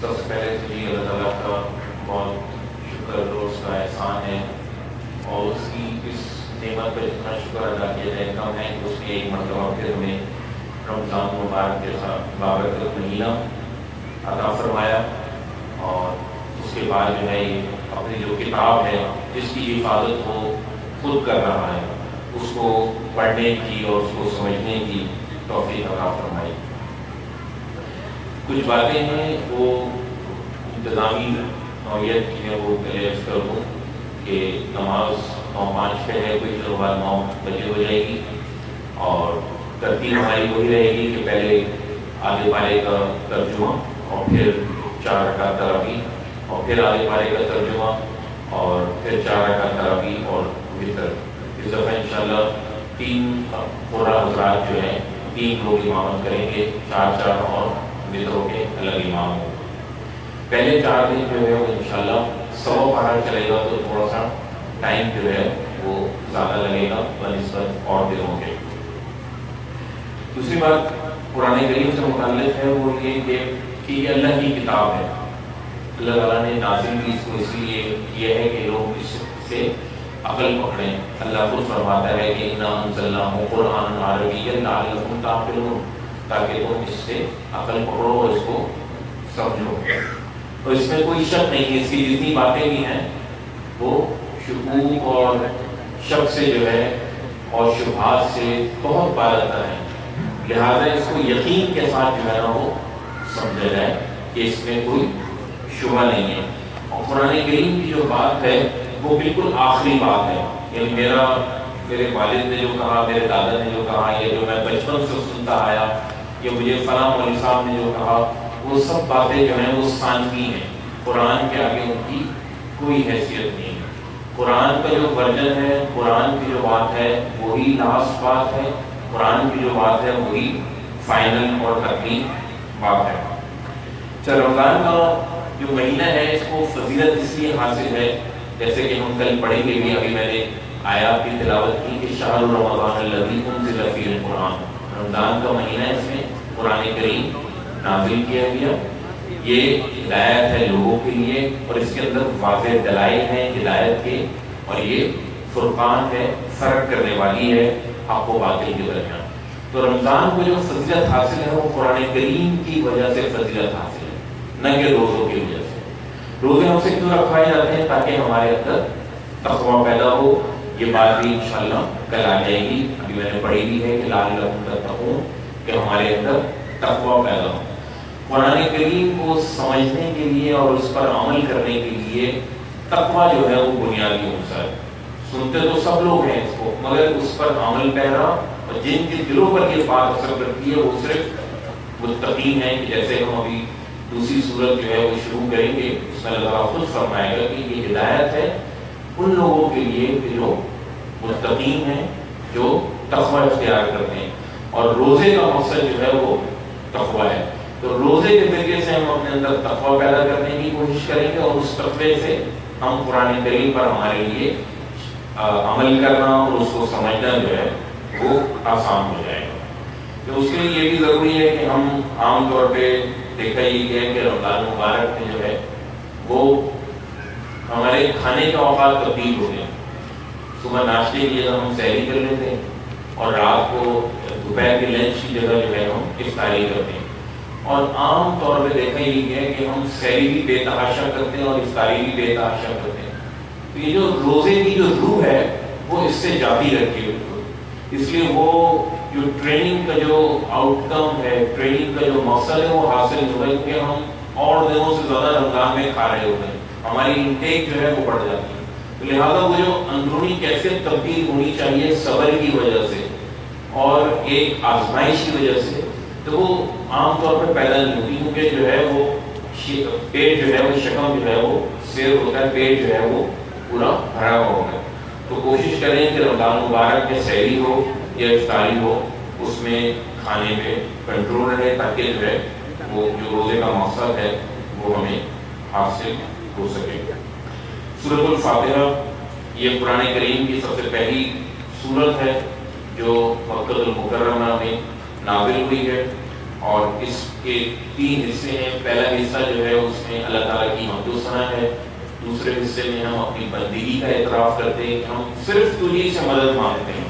سب سے پہلے تو جی اللہ تعالیٰ کا بہت شکر اور اس کا احسان ہے، اور اس کی اس نعمت پہ جتنا شکر ادا کیا جائے کم ہے کہ اس نے ایک مرتبہ پھر ہمیں رمضان مبارک جیسا بابرکت مہینہ عطا فرمایا، اور اس کے بعد جو ہے یہ اپنی جو کتاب ہے جس کی حفاظت وہ خود کر رہا ہے اس کو پڑھنے کی اور اس کو سمجھنے کی توفیق عطا فرمائی۔ کچھ باتیں ہیں وہ انتظامی نوعیت کی ہیں، وہ پہلے عرض کر دوں کہ نماز 9:05 پہ ہے، کچھ دیر بعد 9 بجے ہو جائے گی، اور ترتیب ہماری وہی رہے گی کہ پہلے آگے پارے کا ترجمہ اور پھر 4 رکعت تراویح اور پھر آگے پارے کا ترجمہ اور پھر 4 رکعت تراویح اور وتر۔ اس دفعہ انشاءاللہ 3 پورا حضرات جو ہیں 3 لوگ امامت کریں گے، 4 اور وطروں کے الگ امام ہوں۔ پہلے 4 دن جو ہے وہ انشاءاللہ 100 پارہ چلے گا تو تھوڑا سا ٹائم جو ہے وہ زیادہ لگے گا بنسبت اور دنوں کے۔ دوسری بات قرآن کریم سے متعلق ہے وہ یہ کہ یہ اللہ کی کتاب ہے، اللہ تعالیٰ نے نازل بھی اس کو اس لیے کیا ہے کہ لوگ اس سے عقل پکڑیں۔ اللہ خود فرماتا ہے کہ اِنَّا أَنزَلْنَاهُ قُرْآنًا عَرَبِيًّا لَعَلَّكُمْ تَعْقِلُونَ، تاکہ تم اس سے عقل پکڑو اور اس کو سمجھو۔ اور اس میں کوئی شک نہیں ہے، اس کی جتنی باتیں بھی ہیں وہ شکوک اور شک سے جو ہے اور شبہات سے بہت بالاتر ہیں، لہذا اس کو یقین کے ساتھ جو ہے نا وہ سمجھا جائے کہ اس میں کوئی شبہ نہیں ہے۔ اور قرآن کریم کی جو بات ہے وہ بالکل آخری بات ہے، یعنی میرے والد نے جو کہا، میرے دادا نے جو کہا، یا جو میں بچپن سے سنتا آیا، یا مجھے فلاں مولوی صاحب نے جو کہا، وہ سب باتیں جو ہیں وہ ثانوی ہیں، قرآن کے آگے ان کی کوئی حیثیت نہیں ہے۔ قرآن کا جو ورژن ہے، قرآن کی جو بات ہے وہی لاسٹ بات ہے، قرآن کی جو بات ہے وہی فائنل اور حتمی بات ہے۔ رمضان کا جو مہینہ ہے اس کو فضیلت اس لیے حاصل ہے، جیسے کہ ہم کل پڑھیں گے بھی، ابھی میں نے آیات کی تلاوت کی کہ شہر رمضان الذی انزل فیہ القرآن، رمضان کا مہینہ اس میں قرآن کریم نازل کیا گیا۔ یہ ہدایت ہے لوگوں کے لیے، اور اس کے اندر واضح دلائل ہیں ہدایت کے، اور یہ فرقان ہے، فرق کرنے والی ہے حق و باطل کے درمیان۔ تو رمضان کو جو فضیلت حاصل ہے وہ قرآن کریم کی وجہ سے فضیلت حاصل ہے، نہ کہ روزوں کی وجہ سے۔ روزے ہم سے کیوں رکھوائے جاتے ہیں؟ تاکہ ہمارے اندر تقویٰ پیدا ہو۔ یہ بات بھی انشاءاللہ کل آ جائے گی، ابھی میں نے پڑھی بھی ہے کہ لعلکم تتقون، کہ ہمارے اندر تقویٰ پیدا ہو۔ قرآن کریم کو سمجھنے کے لیے اور اس پر عمل کرنے کے لیے تقویٰ جو ہے وہ بنیادی عنصر ہے۔ سنتے تو سب لوگ ہیں اس کو، مگر اس پر عمل پیرا، اور جن کے دلوں پر یہ بات اثر کرتی ہے وہ صرف متقین ہیں، کہ جیسے ہم ابھی دوسری صورت جو ہے وہ شروع کریں گے، اس میں اللہ تعالیٰ خود فرمائے گا کہ یہ ہدایت ہے ان لوگوں کے لیے کہ جو متقین ہیں، جو تقویٰ اختیار کرتے ہیں، اور روزے کا مقصد جو ہے وہ تقویٰ ہے۔ تو روزے کے ذریعے سے ہم اپنے اندر تقویٰ پیدا کرنے کی کوشش کریں گے، اور اس تقوی سے ہم قرآن کریم پر ہمارے لیے عمل کرنا اور اس کو سمجھنا جو ہے وہ آسان ہو جائے گا۔ تو اس کے لیے یہ بھی ضروری ہے کہ ہم عام طور پہ دیکھا یہ ہے کہ رمضان مبارک میں جو ہے وہ ہمارے کھانے کا اوقات تبدیل ہو گیا۔ صبح ناشتے کی جگہ ہم سحری کر لیتے ہیں، اور رات کو دوپہر کے لنچ کی جگہ جو ہے ہم افطاری کرتے ہیں، اور عام طور پہ دیکھا یہ ہے کہ ہم سحری بھی بے تحاشا کرتے ہیں اور افطاری بھی بے تحاشا کرتے ہیں۔ تو یہ جو روزے کی جو روح ہے وہ اس سے جاتی رہتی ہے، اس لیے وہ جو ٹریننگ کا جو آؤٹ کم ہے، ٹریننگ کا جو مقصد ہے وہ حاصل نہیں ہوگا، کیونکہ ہم اور دنوں سے زیادہ رمضان میں کھا رہے ہوتے ہیں، ہماری انٹیک جو ہے وہ بڑھ جاتی ہے۔ تو لہٰذا وہ جو اندرونی کیفیت تبدیل ہونی چاہیے صبر کی وجہ سے اور ایک آزمائش کی وجہ سے، تو وہ عام طور پہ پیدا نہیں ہوتی، کیونکہ جو ہے وہ پیٹ جو ہے وہ شکم جو ہے وہ سیر ہوتا ہے، پیٹ جو ہے وہ پورا بھرا ہوا ہوتا ہے۔ تو کوشش کریں کہ رمضان مبارک میں سحری ہو یا افطاری ہو، اس میں کھانے پہ کنٹرول رہے، تاکہ جو ہے وہ جو روزے کا مقصد ہے وہ ہمیں حاصل ہو سکے۔ سورۃ الفاتحہ یہ قرآن کریم کی سب سے پہلی سورت ہے جو مکہ المکرمہ میں نازل ہوئی ہے، اور اس کے 3 حصے ہیں۔ پہلا حصہ جو ہے اس میں اللہ تعالیٰ کی حمد و ثنا ہے، دوسرے حصے میں ہم اپنی بندگی کا اعتراف کرتے ہیں کہ ہم صرف تجھی سے مدد مانگتے ہیں،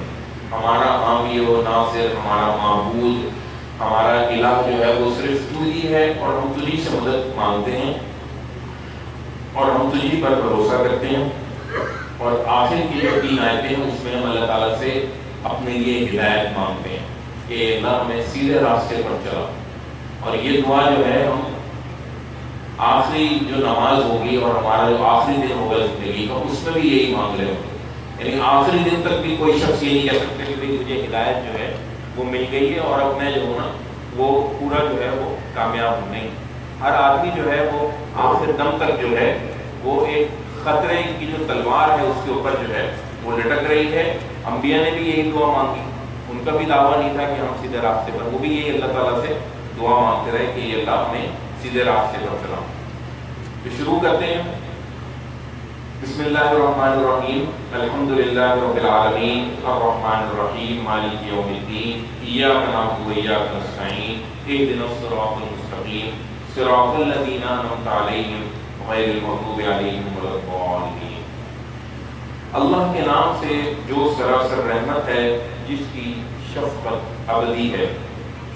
ہمارا حامی و ناصر، ہمارا معبود، ہمارا الہ جو ہے وہ صرف تو ہی ہے، اور ہم تجھی سے مدد مانگتے ہیں اور ہم تجھی پر بھروسہ کرتے ہیں۔ اور آخر کی جو 3 آیتیں ہیں اس میں ہم اللہ تعالیٰ سے اپنے لیے ہدایت مانگتے ہیں کہ اللہ ہمیں سیدھے راستے پر چلا۔ اور یہ دعا جو ہے ہم آخری جو نماز ہوگی اور ہمارا جو آخری دن ہوگا زندگی کا، اس میں بھی یہی مانگ رہے ہوں گے۔ یعنی آخری دن تک بھی کوئی شخص یہ نہیں کہہ سکتے کہ مجھے ہدایت جو ہے وہ مل گئی ہے اور اب میں جو ہوں نا وہ پورا جو ہے وہ کامیاب ہوں۔ نہیں، ہر آدمی جو ہے وہ آخر دم تک جو ہے وہ ایک خطرے کی جو تلوار ہے اس کے اوپر جو ہے وہ لٹک رہی ہے۔ انبیاء نے بھی یہی دعا مانگی، ان کا بھی دعویٰ نہیں تھا کہ ہم سیدھے راستے پر، وہ بھی یہی اللہ تعالیٰ سے دعا مانگتے رہے کہ یہ اللہ ہمیں سیدھے راستے پر چلا۔ تو شروع کرتے ہیں۔ بسم اللہ الرحمن الرحیم، الحمدللہ رب العالمین، الرحمن الرحیم، مالک یوم الدین، ایاک نعبد و ایاک نستعین، اہدنا الصراط المستقیم، صراط الذین انعمت علیہم غیر المغضوب علیہم ولا الضالین۔ اللہ کے نام سے جو سراسر رحمت ہے، جس کی شفقت ابدی ہے۔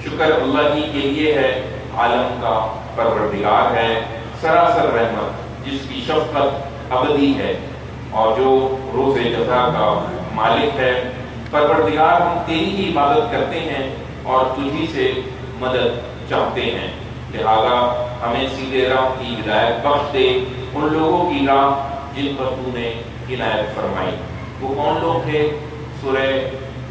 شکر اللہ ہی کے لیے ہے، عالم کا پروردگار ہے، سراسر رحمت جس کی شفقت ابدی ہے، اور جو روز جزا کا مالک ہے۔ پروردگار، ہم تیری ہی عبادت کرتے ہیں اور تجھی سے مدد چاہتے ہیں، لہذا ہمیں سیدھے راہ کی ہدایت بخش دے، ان لوگوں کی راہ جن پر تو نے عنایت فرمائی۔ وہ کون لوگ تھے؟ سورہ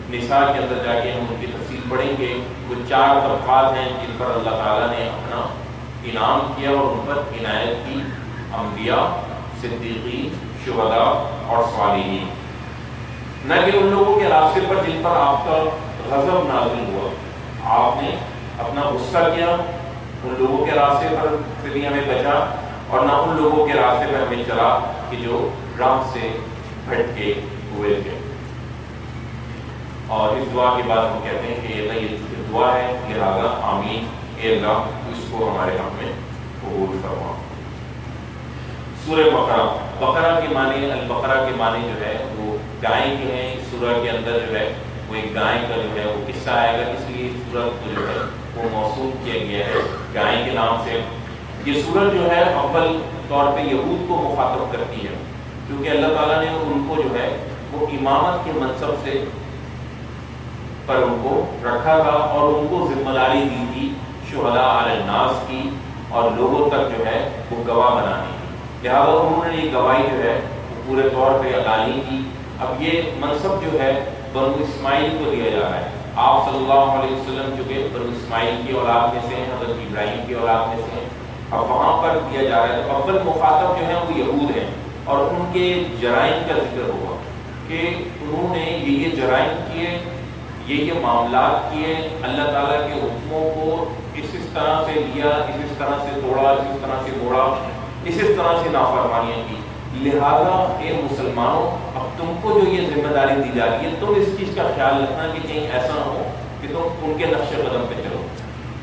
نساء کے اندر جا کے ہم ان کی تفصیل پڑھیں گے۔ وہ 4 طبقات ہیں جن پر اللہ تعالیٰ نے اپنا انعام کیا اور ان پر عنایت کی: انبیاء، صدیقین، شہداء اور صالحین۔ نہ کہ ان لوگوں کے راستے پر جن پر آپ کا غضب نازل ہوا، آپ نے اپنا غصہ کیا، ان لوگوں کے راستے پر سے بھی ہمیں بچا، اور نہ ان لوگوں کے راستے پر ہمیں چلا کہ جو راہ سے بھٹکے ہوئے تھے۔ اور اس دعا کے بعد ہم کہتے ہیں کہ اللہ یہ دعا ہے، لہذا آمین، اے اللہ اس کو ہمارے حق میں قبول فرما۔ سورہ بقرہ، بقرہ کے معنی، البقرہ کے معنی جو ہے وہ گائے کے ہیں۔ اس سورہ کے اندر جو ہے وہ ایک گائے کا جو ہے وہ قصہ آئے گا، اس لیے اس سورت کو جو ہے وہ موسوم کیا گیا ہے گائے کے نام سے۔ یہ سورت جو ہے اول طور پہ یہود کو مخاطب کرتی ہے، کیونکہ اللہ تعالیٰ نے ان کو جو ہے وہ امامت کے منصب سے پر ان کو رکھا تھا اور ان کو ذمہ داری دی تھی شہداء علی الناس کی، اور لوگوں تک جو ہے وہ گواہ بنانے کی، لہٰذا انہوں نے یہ گواہی جو ہے وہ پورے طور پہ ادا نہیں کی۔ اب یہ منصب جو ہے بنو اسماعیل کو دیا جا رہا ہے۔ آپ صلی اللہ علیہ وسلم چونکہ بنو اسماعیل کی اولاد میں سے ہیں، حضرت ابراہیم کی اولاد میں سے ہیں، اب وہاں پر دیا جا رہا ہے۔ تو اول مخاطب جو ہیں وہ یہود ہیں، اور ان کے جرائم کا ذکر ہوا کہ انہوں نے یہ جرائم کیے، یہ معاملات کیے، اللہ تعالیٰ کے حکموں کو اس طرح سے لیا، اس طرح سے توڑا، اس طرح سے موڑا، اس طرح سے نافرمانیاں کی۔ لہذا اے مسلمانوں، اب تم کو جو یہ ذمہ داری دی جا رہی ہے، تم اس چیز کا خیال رکھنا کہ کہیں ایسا نہ ہو کہ تم ان کے نقش قدم پہ چلو،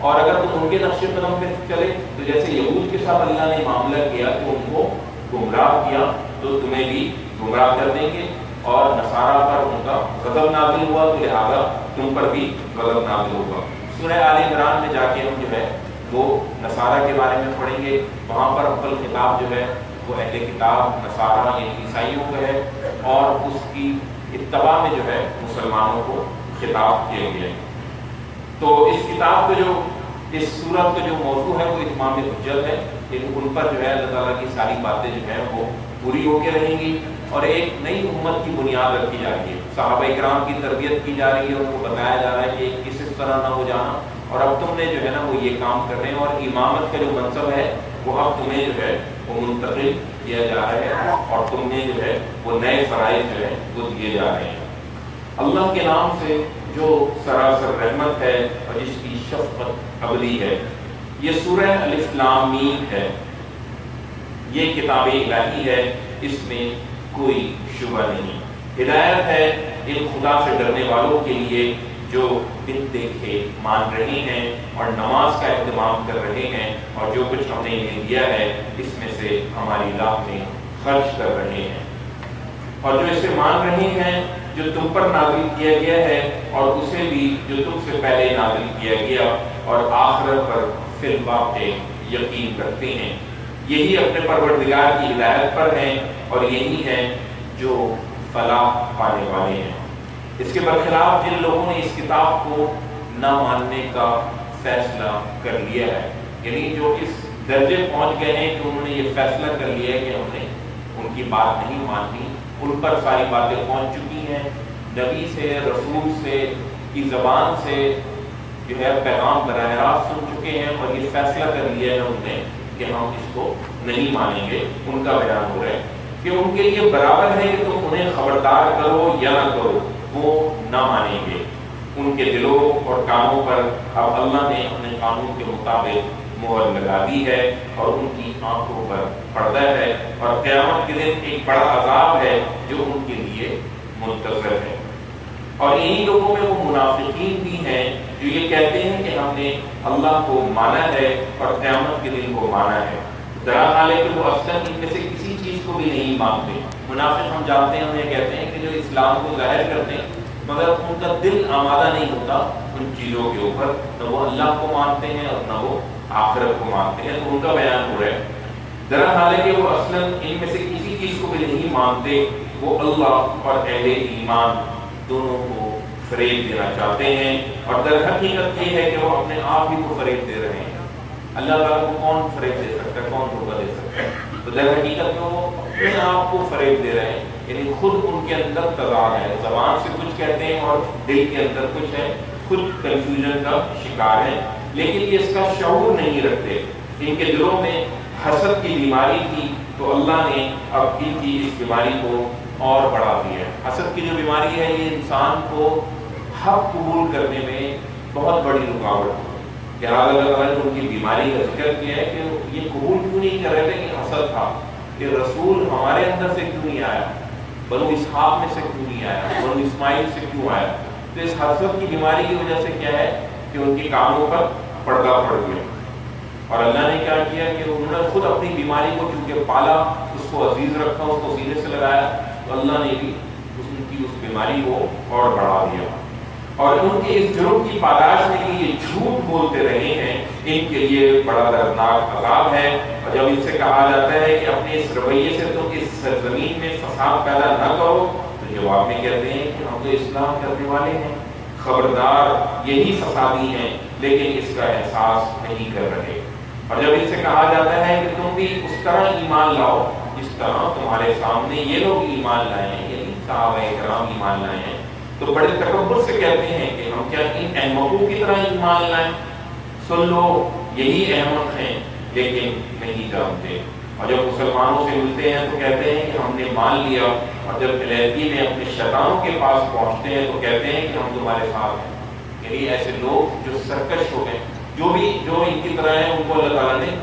اور اگر تم ان کے نقش قدم پہ چلے تو جیسے یہود کے ساتھ اللہ نے معاملہ کیا کہ ان کو گمراہ کیا، تو تمہیں بھی گمراہ کر دیں گے، اور نصارہ پر ان کا غضب نازل ہوا تو لہٰذا تم پر بھی غضب نازل ہوگا۔ سورہ آل عمران میں جا کے ہم جو ہے وہ نصارہ کے بارے میں پڑھیں گے، وہاں پر اول خطاب جو ہے وہ اہل کتاب نصارہ یعنی عیسائیوں کا ہے، اور اس کی اتباع میں جو ہے مسلمانوں کو خطاب کیا گیا ہے۔ تو اس کتاب کا جو، اس سورت کا جو موضوع ہے وہ اتمام حجت ہے، لیکن ان پر جو ہے اللہ تعالیٰ کی ساری باتیں جو ہیں وہ پوری ہو کے رہیں گی، اور ایک نئی امت کی بنیاد رکھی جا رہی ہے۔ صحابہ اکرام کی تربیت کی جا رہی ہے، ان کو بتایا جا رہا ہے کہ اس طرح نہ ہو جانا، اور اب تم نے جو ہے نا وہ یہ کام کر رہے ہیں، اور امامت کا جو منصب ہے وہ اب تمہیں جو ہے وہ منتقل کیا جا رہا ہے، اور تم نے جو ہے وہ نئے فرائض جو ہے وہ دیے جا رہے ہیں۔ اللہ کے نام سے جو سراسر رحمت ہے اور جس کی شفقت ابدی ہے، یہ سورہ الف لام میم ہے، یہ کتاب الہی ہے، اس میں کوئی شبہ نہیں۔ ہدایت ہے ان خدا سے ڈرنے والوں کے لیے جو بن دیکھے مان رہے ہیں اور نماز کا اہتمام کر رہے ہیں اور جو کچھ ہم نے انہیں دیا ہے اس میں سے ہماری راہ میں خرچ کر رہے ہیں، اور جو اسے مان رہے ہیں جو تم پر نازل کیا گیا ہے اور اسے بھی جو تم سے پہلے نازل کیا گیا، اور آخرت پر فی الواقع یقین رکھتے ہیں، یہی اپنے پروردگار کی ہدایت پر ہیں اور یہی ہیں جو فلاح پانے والے ہیں۔ اس کے برخلاف جن لوگوں نے اس کتاب کو نہ ماننے کا فیصلہ کر لیا ہے، یعنی جو اس درجے پہنچ گئے ہیں کہ انہوں نے یہ فیصلہ کر لیا ہے کہ ہم نے ان کی بات نہیں ماننی، ان پر ساری باتیں پہنچ چکی ہیں، نبی سے رسول سے کی زبان سے جو ہے پیغام براہ راست سن چکے ہیں اور یہ فیصلہ کر لیا ہے انہوں نے کہ ہم اس کو نہیں مانیں گے۔ ان کا بیان ہو رہا ہے کہ ان کے لیے برابر ہے کہ تم انہیں خبردار کرو یا نہ کرو، وہ نہ مانیں گے۔ ان کے دلوں اور کانوں پر اب اللہ نے اپنے قانون کے مطابق مہر لگا دی ہے اور ان کی آنکھوں پر پردہ ہے، اور قیامت کے دن ایک بڑا عذاب ہے جو ان کے لیے منتظر ہے۔ اور انہی لوگوں میں وہ منافقین بھی ہیں جو یہ کہتے ہیں کہ ہم نے اللہ کو مانا ہے اور قیامت کے دن کو مانا ہے، دراحال ہے کہ وہ اصلاً ان میں سے کسی چیز کو بھی نہیں مانتے۔ منافق ہم جانتے ہیں، انہیں کہتے ہیں کہ جو اسلام کو ظاہر کرتے ہیں مگر ان کا دل آمادہ نہیں ہوتا ان چیزوں کے اوپر، نہ وہ اللہ کو مانتے ہیں اور نہ وہ آخرت کو مانتے ہیں، تو ان کا بیان ہو رہا ہے۔ دراحال ہے کہ وہ اصلاً ان میں سے کسی چیز کو بھی نہیں مانتے، وہ اللہ اور اہل ایمان دونوں کو فریب دینا چاہتے ہیں، اور در حقیقت یہ ہے کہ وہ اپنے آپ ہی کو فریب دے رہے ہیں۔ اللہ تعالیٰ کو کون فریب دے سکتا ہے، کون دھوکہ دے سکتا ہے؟ تو در حقیقت میں وہ اپنے آپ کو فریب دے رہے ہیں، یعنی خود ان کے اندر تضاد ہے، زبان سے کچھ کہتے ہیں اور دل کے اندر کچھ ہے، خود کنفیوژن کا شکار ہے، لیکن یہ اس کا شعور نہیں رکھتے۔ ان کے دلوں میں حسد کی بیماری تھی تو اللہ نے اب ان کی اس بیماری کو اور بڑھا دیا ہے۔ حسد کی جو بیماری ہے یہ انسان کو حق قبول کرنے میں بہت بڑی رکاوٹ ہے، لہٰذا اللہ تعالیٰ نے ان کی بیماری کا ذکر کیا ہے کہ یہ قبول کیوں نہیں کر رہے تھے کہ حسد تھا، کہ رسول ہمارے اندر سے کیوں نہیں آیا، بنو اسحاق میں سے کیوں نہیں آیا، بنو اسماعیل سے کیوں آیا۔ تو اس حسد کی بیماری کی وجہ سے کیا ہے کہ ان کی کانوں پر پردہ پڑ گیا، اور اللہ نے کیا کیا کہ انہوں نے خود اپنی بیماری کو چونکہ پالا، اس کو عزیز رکھا، اس کو سینے سے لگایا، تو اللہ نے بھی ان کی اس بیماری کو اور بڑھا دیا، اور ان کے اس جرم کی پاداش میں کہ یہ جھوٹ بولتے رہے ہیں، ان کے لیے بڑا دردناک عذاب ہے۔ اور جب ان سے کہا جاتا ہے کہ اپنے اس رویے سے تم اس سرزمین میں فساد پیدا نہ کرو، تو جواب میں کہتے ہیں کہ ہم تو اصلاح کرنے والے ہیں، خبردار یہی فسادی ہیں لیکن اس کا احساس نہیں کر رہے۔ اور جب ان سے کہا جاتا ہے کہ تم بھی اس طرح ایمان لاؤ جس طرح تمہارے سامنے یہ لوگ ایمان لائے ہیں، یعنی صحابہ کرام ایمان لائے ہیں، تو بڑے تکبر سے کہتے ہیں کہ ہم کیا ان احمقوں کی طرح ایمان لائیں؟ سن لو یہی احمق ہیں لیکن نہیں جانتے۔ اور جب مسلمانوں سے ملتے ہیں تو کہتے ہیں کہ ہم نے مان لیا، اور جب علیحدگی میں اپنے شیطانوں کے پاس پہنچتے ہیں تو کہتے ہیں کہ ہم تمہارے ساتھ ہیں۔ یعنی ایسے لوگ جو سرکش ہو گئے، جو ان کی طرح ہیں، ان کو اللہ تعالیٰ نے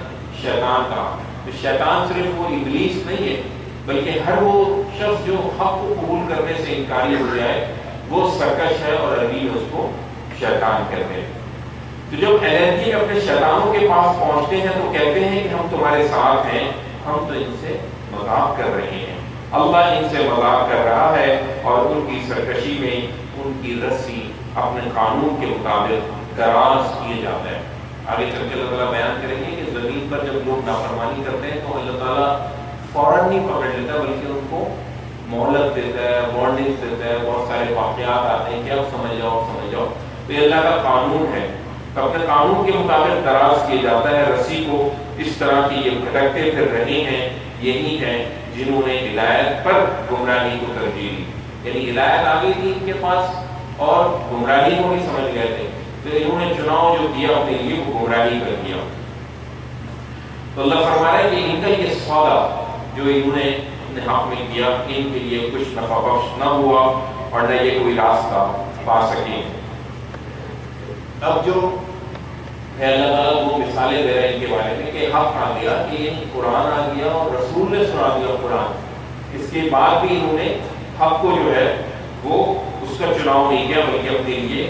شیطان کہا۔ تو شیطان صرف وہ ابلیس نہیں ہے، بلکہ ہر وہ شخص جو حق کو قبول کرنے سے انکاری ہو جائے وہ سرکش ہے، اور عربی میں اس کو شیطان کہتے ہیں۔ تو جب علیحدگی میں اپنے شیطانوں کے پاس پہنچتے ہیں تو کہتے ہیں کہ ہم تمہارے ساتھ ہیں، ہم تو ان سے مذاق کر رہے ہیں۔ اللہ ان سے مذاق کر رہا ہے، اور ان کی سرکشی میں ان کی رسی اپنے قانون کے مطابق دراز کیے جاتا ہے۔ آگے چل کے اللہ تعالیٰ بیان کریں گے کہ زمین پر جب لوگ نافرمانی کرتے ہیں تو اللہ تعالیٰ فوراً نہیں پکڑ لیتا، بلکہ ان کو مہلت دیتا ہے، وارننگ دیتا ہے، بہت سارے واقعات آتے ہیں کہ اب سمجھ جاؤ۔ تو یہ اللہ کا قانون ہے، اپنے قانون کے مطابق دراز کیا جاتا ہے رسی کو۔ اس طرح کی یہ بھٹکتے پھر رہے ہیں، یہی ہیں جنہوں نے ہدایت پر گمراہی کو ترجیح دی، یعنی ہدایت آ گئی تھی ان کے پاس اور گمراہی کو بھی سمجھ گئے تھے، تو انہوں نے چناؤ جو کیا اپنے لیے وہ گمراہی کر دیا۔ تو اللہ فرما رہا ہے کہ ان کا یہ سودا جو انہوں نے اپنے حق میں کیا، ان کے لیے کچھ نفع بخش نہ ہوا اور نہ یہ کوئی راستہ پا سکے۔ اب جو ہے اللہ تعالیٰ وہ مثالیں دے رہے ہیں ان کے بارے میں کہ حق آ گیا، کہ یہ قرآن آ گیا اور رسول نے سنا دیا قرآن، اس کے بعد بھی انہوں نے حق کو جو ہے وہ اس کا چناؤ نہیں کیا، بلکہ اپنے لیے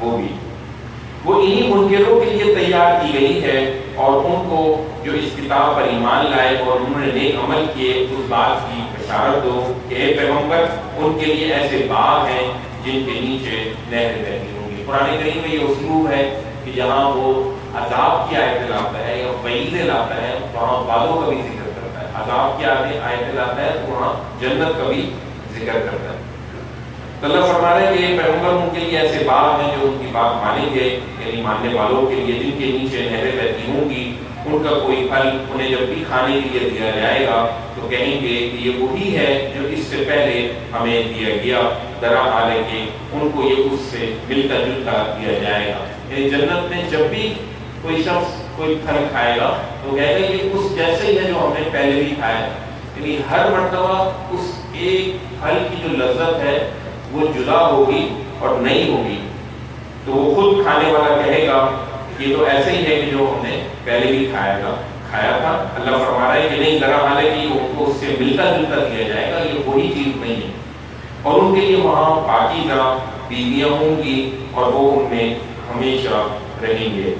وہ بھی، وہ انہی منکروں کے لیے تیار کی گئی ہے، اور ان کو جو اس کتاب پر ایمان لائے اور انہوں نے نیک عمل کیے اس بات کی بشارت دو کہ اے پیغمبر ان کے لیے ایسے باغ ہیں جن کے نیچے نہریں بہتی ہوں گی۔ قرآن کریم میں یہ اسلوب ہے کہ جہاں وہ عذاب کی آیتیں لاتا ہے یا وعیدیں لاتا ہے وہاں وعدوں کا بھی ذکر کرتا ہے، عذاب کی آیتیں لاتا ہے تو وہاں جنت کا بھی ذکر کرتا ہے۔ تو اللہ فرما رہا ہے کہ یہ پیغمبر ان کے لیے ایسے باغ ہیں جو ان کی بات مانیں گے، یعنی ماننے والوں کے لیے، جن کے نیچے نہریں بہتی ہوں گی، ان کا کوئی پھل انہیں جب بھی کھانے کے لیے دیا جائے گا تو کہیں گے کہ یہ وہی ہے جو اس سے پہلے ہمیں دیا گیا، درا حال کہ ان کو یہ اس سے ملتا جلتا دیا جائے گا۔ یعنی جنت میں جب بھی کوئی شخص کوئی پھل کھائے گا تو کہے گا یہ اس جیسے ہی ہے جو ہم نے پہلے بھی کھایا ہے، یعنی ہر مرتبہ اس ایک پھل کی جو لذت ہے وہ جدا ہوگی اور نئی ہوگی۔ تو وہ خود کھانے والا کہے گا یہ تو ایسے ہی ہے کہ جو ہم نے پہلے بھی کھایا تھا۔ اللہ فرما رہا ہے کہ نہیں، ذرا حال ہے کہ ان کو اس سے ملتا جلتا دیا جائے گا، یہ وہی چیز نہیں ہے، اور ان کے لیے وہاں پاکیزہ بیویاں ہوں گی اور وہ ان میں ہمیشہ رہیں گے۔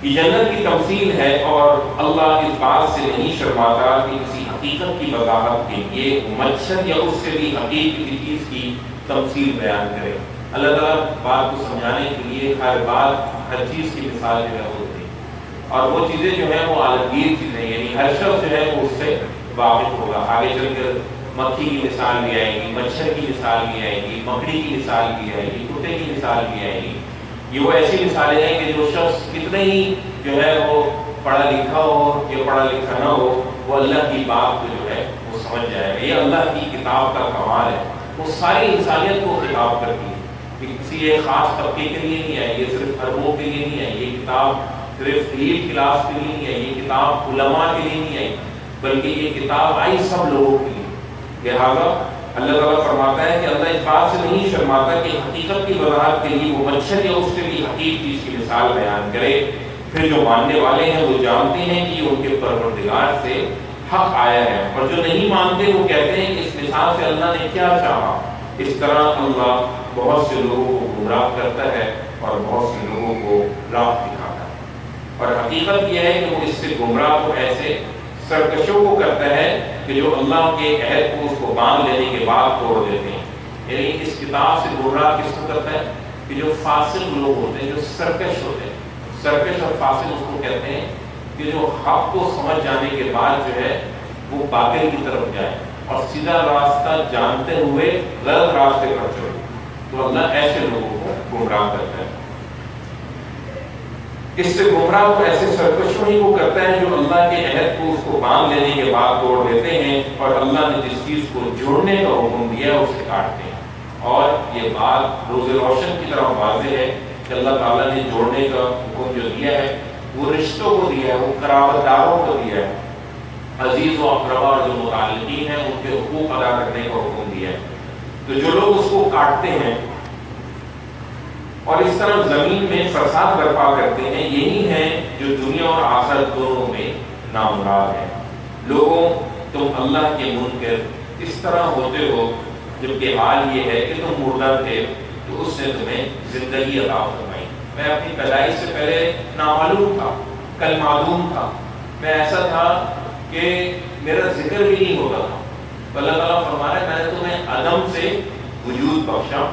یہ جنت کی تمثیل ہے، اور اللہ اس بات سے نہیں شرماتا کہ کسی حقیقت کی وضاحت کے لیے مچھر یا اس سے بھی حقیقی چیز کی تمثیل بیان کرے۔ اللہ تعالیٰ بات کو سمجھانے کے لیے ہر بات ہر چیز کی مثال جو ہے وہ دی، اور وہ چیزیں جو ہیں وہ عالمگیر چیزیں، یعنی ہر شخص جو ہے وہ اس سے واقف ہوگا۔ آگے چل کر مکھی کی مثال بھی آئے گی، مچھر کی مثال بھی آئے گی، مکڑی کی مثال بھی آئے گی، کتے کی مثال بھی آئے گی۔ یہ وہ ایسی مثالیں ہیں کہ جو شخص کتنے ہی جو ہے وہ پڑھا لکھا ہو یا پڑھا لکھا نہ ہو، وہ اللہ کی بات کو جو ہے وہ سمجھ جائے گا۔ یہ اللہ کی کتاب کا کمال ہے، وہ ساری انسانیت کو خطاب کرتی ہے، کسی ایک خاص طبقے کے لیے نہیں ہے، یہ صرف عربوں کے لیے نہیں ہے، یہ کتاب صرف ایلیٹ کلاس کے لیے نہیں ہے، یہ کتاب علماء کے لیے نہیں آئی، بلکہ یہ کتاب آئی سب لوگوں کے لیے۔ لہٰذا اللہ تعالیٰ فرماتا ہے کہ اللہ اس بات سے نہیں شرماتا کہ حقیقت کی وضاحت کے لیے وہ مچھر یا اس سے بھی حقیقی چیز کی مثال بیان کرے۔ پھر جو ماننے والے ہیں وہ جانتے ہیں کہ یہ ان کے پروردگار سے حق آیا ہے، اور جو نہیں مانتے وہ کہتے ہیں کہ اس مثال سے اللہ نے کیا چاہا۔ اس طرح اللہ بہت سے لوگوں کو گمراہ کرتا ہے اور بہت سے لوگوں کو راہ دکھاتا ہے، اور حقیقت یہ ہے کہ وہ اس سے گمراہ تو ایسے سرکشوں کو کرتا ہے کہ جو اللہ کے عہد کو اس کو باندھ لینے کے بعد توڑ دیتے ہیں۔ یعنی اس کتاب سے گمراہ کس کو کرتا ہے کہ جو فاسق لوگ ہوتے ہیں، جو سرکش ہوتے ہیں۔ سرکش اور فاسق اس کو کہتے ہیں کہ جو حق کو سمجھ جانے کے بعد جو ہے وہ باطل کی طرف جائے اور سیدھا راستہ جانتے ہوئے غلط راستے پر چلے، تو اللہ ایسے لوگوں کو گمراہ کرتا ہے۔ اس سے گمراہ کو ایسے سرکشوں ہی کو کرتا ہے جو اللہ کے عہد کو اس کو باندھ لینے کے بعد توڑ دیتے ہیں، اور اللہ نے جس چیز کو جوڑنے کا حکم دیا ہے اسے کاٹتے ہیں۔ اور یہ بات روز روشن کی طرح واضح ہے کہ اللہ تعالیٰ نے جوڑنے کا حکم جو دیا ہے وہ رشتوں کو دیا ہے، وہ قرابت داروں کو دیا ہے، عزیز و اقربا اور جو متعلقین ہیں ان کے حقوق ادا کرنے کا حکم دیا ہے۔ تو جو لوگ اس کو کاٹتے ہیں اور اس طرح زمین میں فساد برپا کرتے ہیں، یہی ہیں جو دنیا اور آخرت دونوں میں نامراد ہیں۔ لوگوں تم اللہ کے منکر اس طرح ہوتے ہو جبکہ حال یہ ہے کہ تم مردہ تھے تو اس نے تمہیں زندگی عطا فرمائی۔ میں اپنی پیدائش سے پہلے نامعلوم تھا، کل معدوم تھا، میں ایسا تھا کہ میرا ذکر بھی نہیں ہوتا تھا، تو اللہ تعالیٰ فرما رہا ہے میں نے تمہیں عدم سے وجود بخشا۔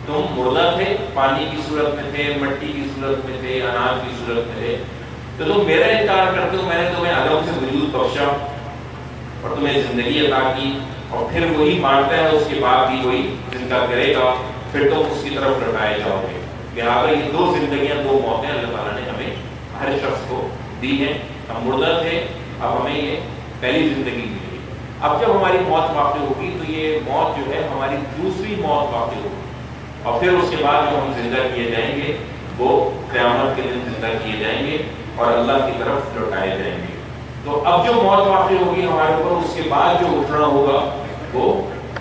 تم مردہ تھے، پانی کی صورت میں تھے، مٹی کی صورت میں تھے، اناج کی صورت میں تھے، تو تم میرا انکار کرتے ہو، میں نے تمہیں عدم سے وجود بخشا اور تمہیں زندگی عطا کی، اور پھر وہی مارتا ہے، اس کے بعد بھی وہی زندہ کرے گا، پھر تم اس کی طرف لوٹائے جاؤ گے۔ لہٰذا یہ دو زندگیاں، دو موتیں اللہ تعالیٰ نے ہمیں ہر شخص کو دی ہیں۔ ہم مردہ تھے، اب ہمیں یہ پہلی زندگی ملی۔ اب جب ہماری موت واقع ہوگی تو یہ موت جو ہے ہماری دوسری موت واقع ہوگی، اور پھر اس کے بعد جو ہم زندہ کیے جائیں گے وہ قیامت کے دن زندہ کیے جائیں گے اور اللہ کی طرف لوٹائے جائیں گے۔ تو اب جو موت واقع ہوگی ہمارے اوپر، اس کے بعد جو اٹھنا ہوگا وہ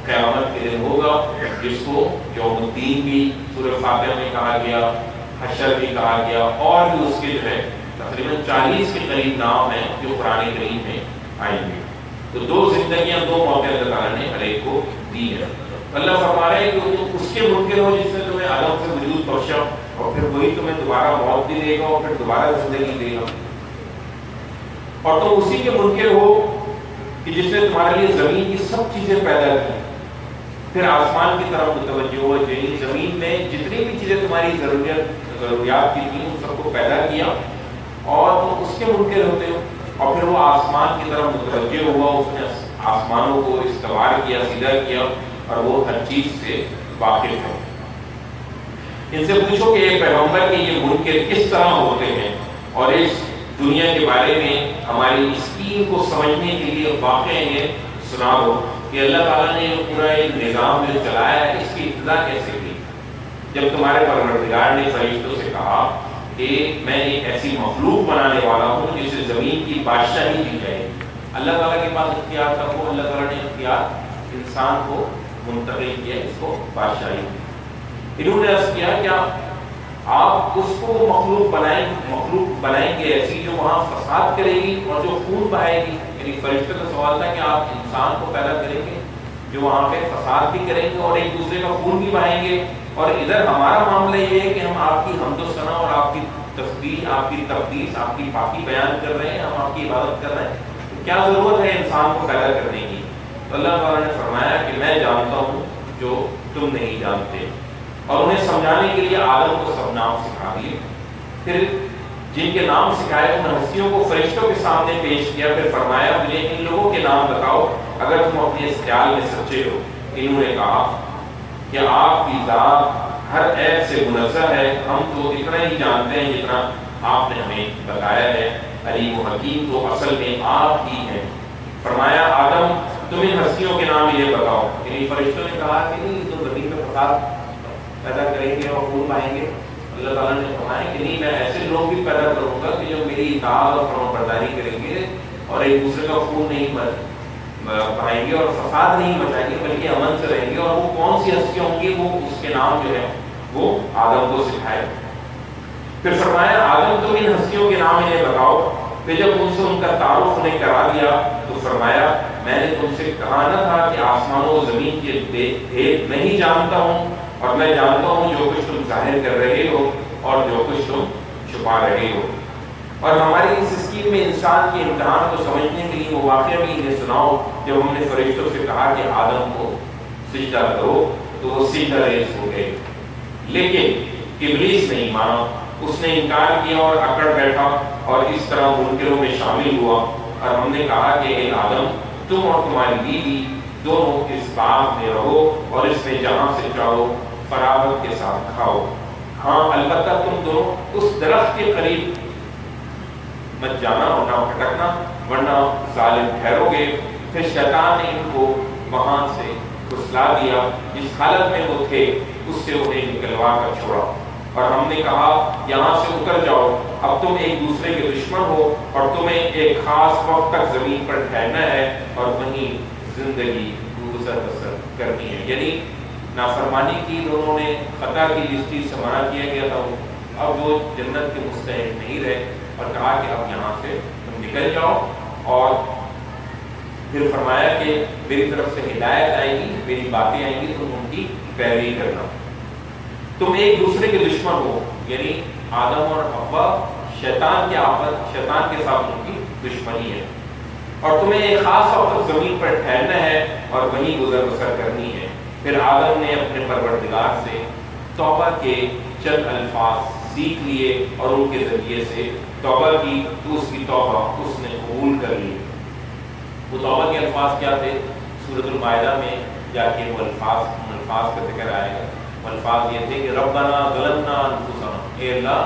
قیامت کے دن ہوگا، جس کو یوم الدین بھی سورہ فاتحہ میں کہا گیا، حشر بھی کہا گیا، اور بھی اس کے جو ہے تقریباً 40 کے قریب نام ہیں جو قرآن کریم میں آئیں گے۔ تو دو زندگیاں، دو موقع اللہ تعالیٰ نے ہر ایک کو دی ہے۔ اللہ فرما رہے ہیں کہ تم اس کے منکر ہو جس نے تمہیں عدم سے وجود بخشا، اور پھر وہی تمہیں دوبارہ موت بھی دے گا اور پھر دوبارہ زندگی دے گا، اور تم اسی کے منکر ہو کہ جس نے تمہارے لیے زمین کی سب چیزیں پیدا کی، پھر آسمان کی طرف متوجہ ہو، یعنی زمین میں جتنی بھی چیزیں تمہاری ضروریات کی تھیں ان سب کو پیدا کیا اور تم اس کے منکر ہوتے ہو، اور پھر وہ آسمان کی طرف متوجہ ہوا، اس نے آسمانوں کو استوار کیا، سیدھا کیا، اور وہ ہر چیز سے واقف ہے۔ ان سے پوچھو کہ ایک پیغمبر کے یہ منکر کس طرح ہوتے ہیں، اور اس دنیا کے بارے میں ہماری اسکیم کو سمجھنے کے لیے واقع یہ سنا دو کہ اللہ تعالیٰ نے پورا ایک نظام جو چلایا ہے اس کی ابتدا کیسے کی۔ جب تمہارے پروردگار نے فرشتوں سے کہا کہ میں ایک ایسی مخلوق بنانے والا ہوں جسے زمین کی بادشاہی دی جائے، اللہ تعالیٰ کے پاس اختیار تھا، وہ اللہ تعالیٰ نے اختیار انسان کو منتقل کیا، اس کو بادشاہی۔ انہوں نے عرض کیا کیا آپ اس کو مخلوق بنائیں گے ایسی جو وہاں فساد کرے گی اور جو خون بہائے گی؟ یعنی فرشتوں کا سوال تھا کہ آپ انسان کو پیدا کریں گے جو وہاں پہ فساد بھی کریں گے اور ایک دوسرے کا خون بھی بہائیں گے، اور ادھر ہمارا معاملہ یہ ہے کہ ہم آپ کی حمد و ثنا اور آپ کی تسبیح، آپ کی تقدیس، آپ کی پاکی بیان کر رہے ہیں، ہم آپ کی عبادت کر رہے ہیں، کیا ضرورت ہے انسان کو پیدا کرنے کی؟ تو اللہ تعالیٰ نے فرمایا کہ میں جانتا ہوں جو تم نہیں جانتے، اور انہیں سمجھانے کے لیے آدم کو سب نام سکھا دیے۔ پھر جن کے نام سکھائے ان ہستیوں کو فرشتوں کے سامنے پیش کیا، پھر فرمایا مجھے ان لوگوں کے نام بتاؤ اگر تم اپنے اس خیال میں سچے ہو۔ انہوں نے کہا کہ آپ کی ذات ہر عیب سے منزہ ہے، ہم تو اتنا ہی جانتے ہیں جتنا آپ نے ہمیں بتایا ہے، علیم و حکیم تو اصل میں آپ ہی ہیں۔ فرمایا آدم تم ان ہستیوں کے نام یہ بتاؤ۔ یعنی فرشتوں نے کہا کہ نہیں تو زمین میں فساد پیدا کریں گے اور خون بہائیں گے، اللہ تعالیٰ نے فرمایا کہ نہیں میں ایسے لوگ بھی پیدا کروں گا کہ جو میری اطاعت اور فرمانبرداری کریں گے اور ایک دوسرے کا خون نہیں بہائیں گے اور فساد نہیں مچائیں گے بلکہ امن سے رہیں گے، اور وہ کون سی ہستیاں ہوں گی وہ اس کے نام جو ہے وہ آدم کو سکھائے۔ پھر فرمایا آدم تم ان ہستیوں کے نام انہیں بتاؤ۔ پھر جب ان سے ان کا تعارف انہیں کرا دیا تو فرمایا میں نے تم سے کہا نہ تھا کہ آسمانوں و زمین کے بھید میں ہی جانتا ہوں، اور میں جانتا ہوں جو کچھ تم ظاہر کر رہے ہو اور جو کچھ تم چھپا رہے ہو۔ اور ہماری اس اسکیم میں انسان کے امتحان کو سمجھنے کے لیے وہ واقعہ بھی انہیں سناؤ جب ہم نے فرشتوں سے کہا کہ آدم کو سجدہ کرو تو وہ سجدہ ریز ہو گئے، لیکن ابلیس نہیں مانا، اس نے انکار کیا اور اکڑ بیٹھا اور اس طرح منکروں میں شامل ہوا۔ اور ہم نے کہا کہ اے آدم تم اور تمہاری بیوی دونوں اس باغ میں رہو اور اس میں جہاں سے چاہو فراغت کے ساتھ کھاؤ، ہاں البتہ تم دونوں اس درخت کے قریب مت جانا ورنہ بھٹکنا ورنہ ظالم ٹھہرو گے۔ پھر شیطان نے ان کو وہاں سے پھسلا دیا، جس حالت میں وہ تھے اس سے انہیں نکلوا کر چھوڑا، اور ہم نے کہا یہاں سے اتر جاؤ، اب تم ایک دوسرے کے دشمن ہو اور تمہیں ایک خاص وقت تک زمین پر ٹھہرنا ہے اور وہیں زندگی گزر بسر کرنی ہے۔ یعنی نافرمانی کی دونوں نے، خطا کی جس چیز سے منع کیا گیا تھا اب وہ جنت کے مستحق نہیں رہے، اور کہا کہ اب یہاں سے تم نکل جاؤ، اور پھر فرمایا کہ میری طرف سے ہدایت آئے گی، میری باتیں آئیں گی، تم ان کی پیروی کرنا۔ تم ایک دوسرے کے دشمن ہو، یعنی آدم اور حوا شیطان کے ساتھ ان کی دشمنی ہے، اور تمہیں ایک خاص وقت زمین پر ٹھہرنا ہے اور وہیں گزر بسر کرنی ہے۔ پھر آدم نے اپنے پروردگار سے توبہ کے چند الفاظ سیکھ لیے اور ان کے ذریعے سے توبہ کی، تو اس کی توبہ اس نے قبول کر لی۔ وہ توبہ کے الفاظ کیا تھے؟ سورۃ المائدہ میں جا کے وہ الفاظ کا ذکر آئے گا۔ وہ الفاظ یہ تھے کہ ربنا ظلمنا انفسنا، اے اللہ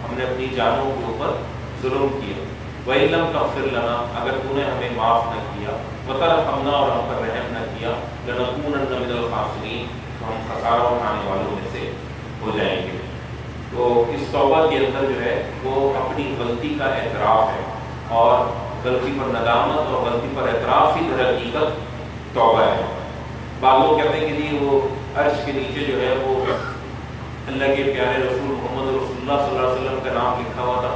ہم نے اپنی جانوں کے اوپر ظلم کیا، وَإِن لَّمْ تَغْفِرْ لَنَا، اگر تو نے ہمیں معاف نہ کیا، وَتَرْحَمْنَا، اور ہم پر رحم نہ کیا، لَنَكُونَنَّ مِنَ الْخَاسِرِينَ، تو ہم خسارہ اٹھانے والوں میں سے ہو جائیں گے۔ تو اس توبہ کے اندر جو ہے وہ اپنی غلطی کا اعتراف ہے، اور غلطی پر ندامت اور غلطی پر اعتراف ہی در حقیقت توبہ ہے۔ بعض لوگ کہتے ہیں کہ جی وہ عرش کے نیچے جو ہے وہ اللہ کے پیارے رسول محمد رسول اللہ صلی اللہ علیہ وسلم کا نام لکھا ہوا تھا،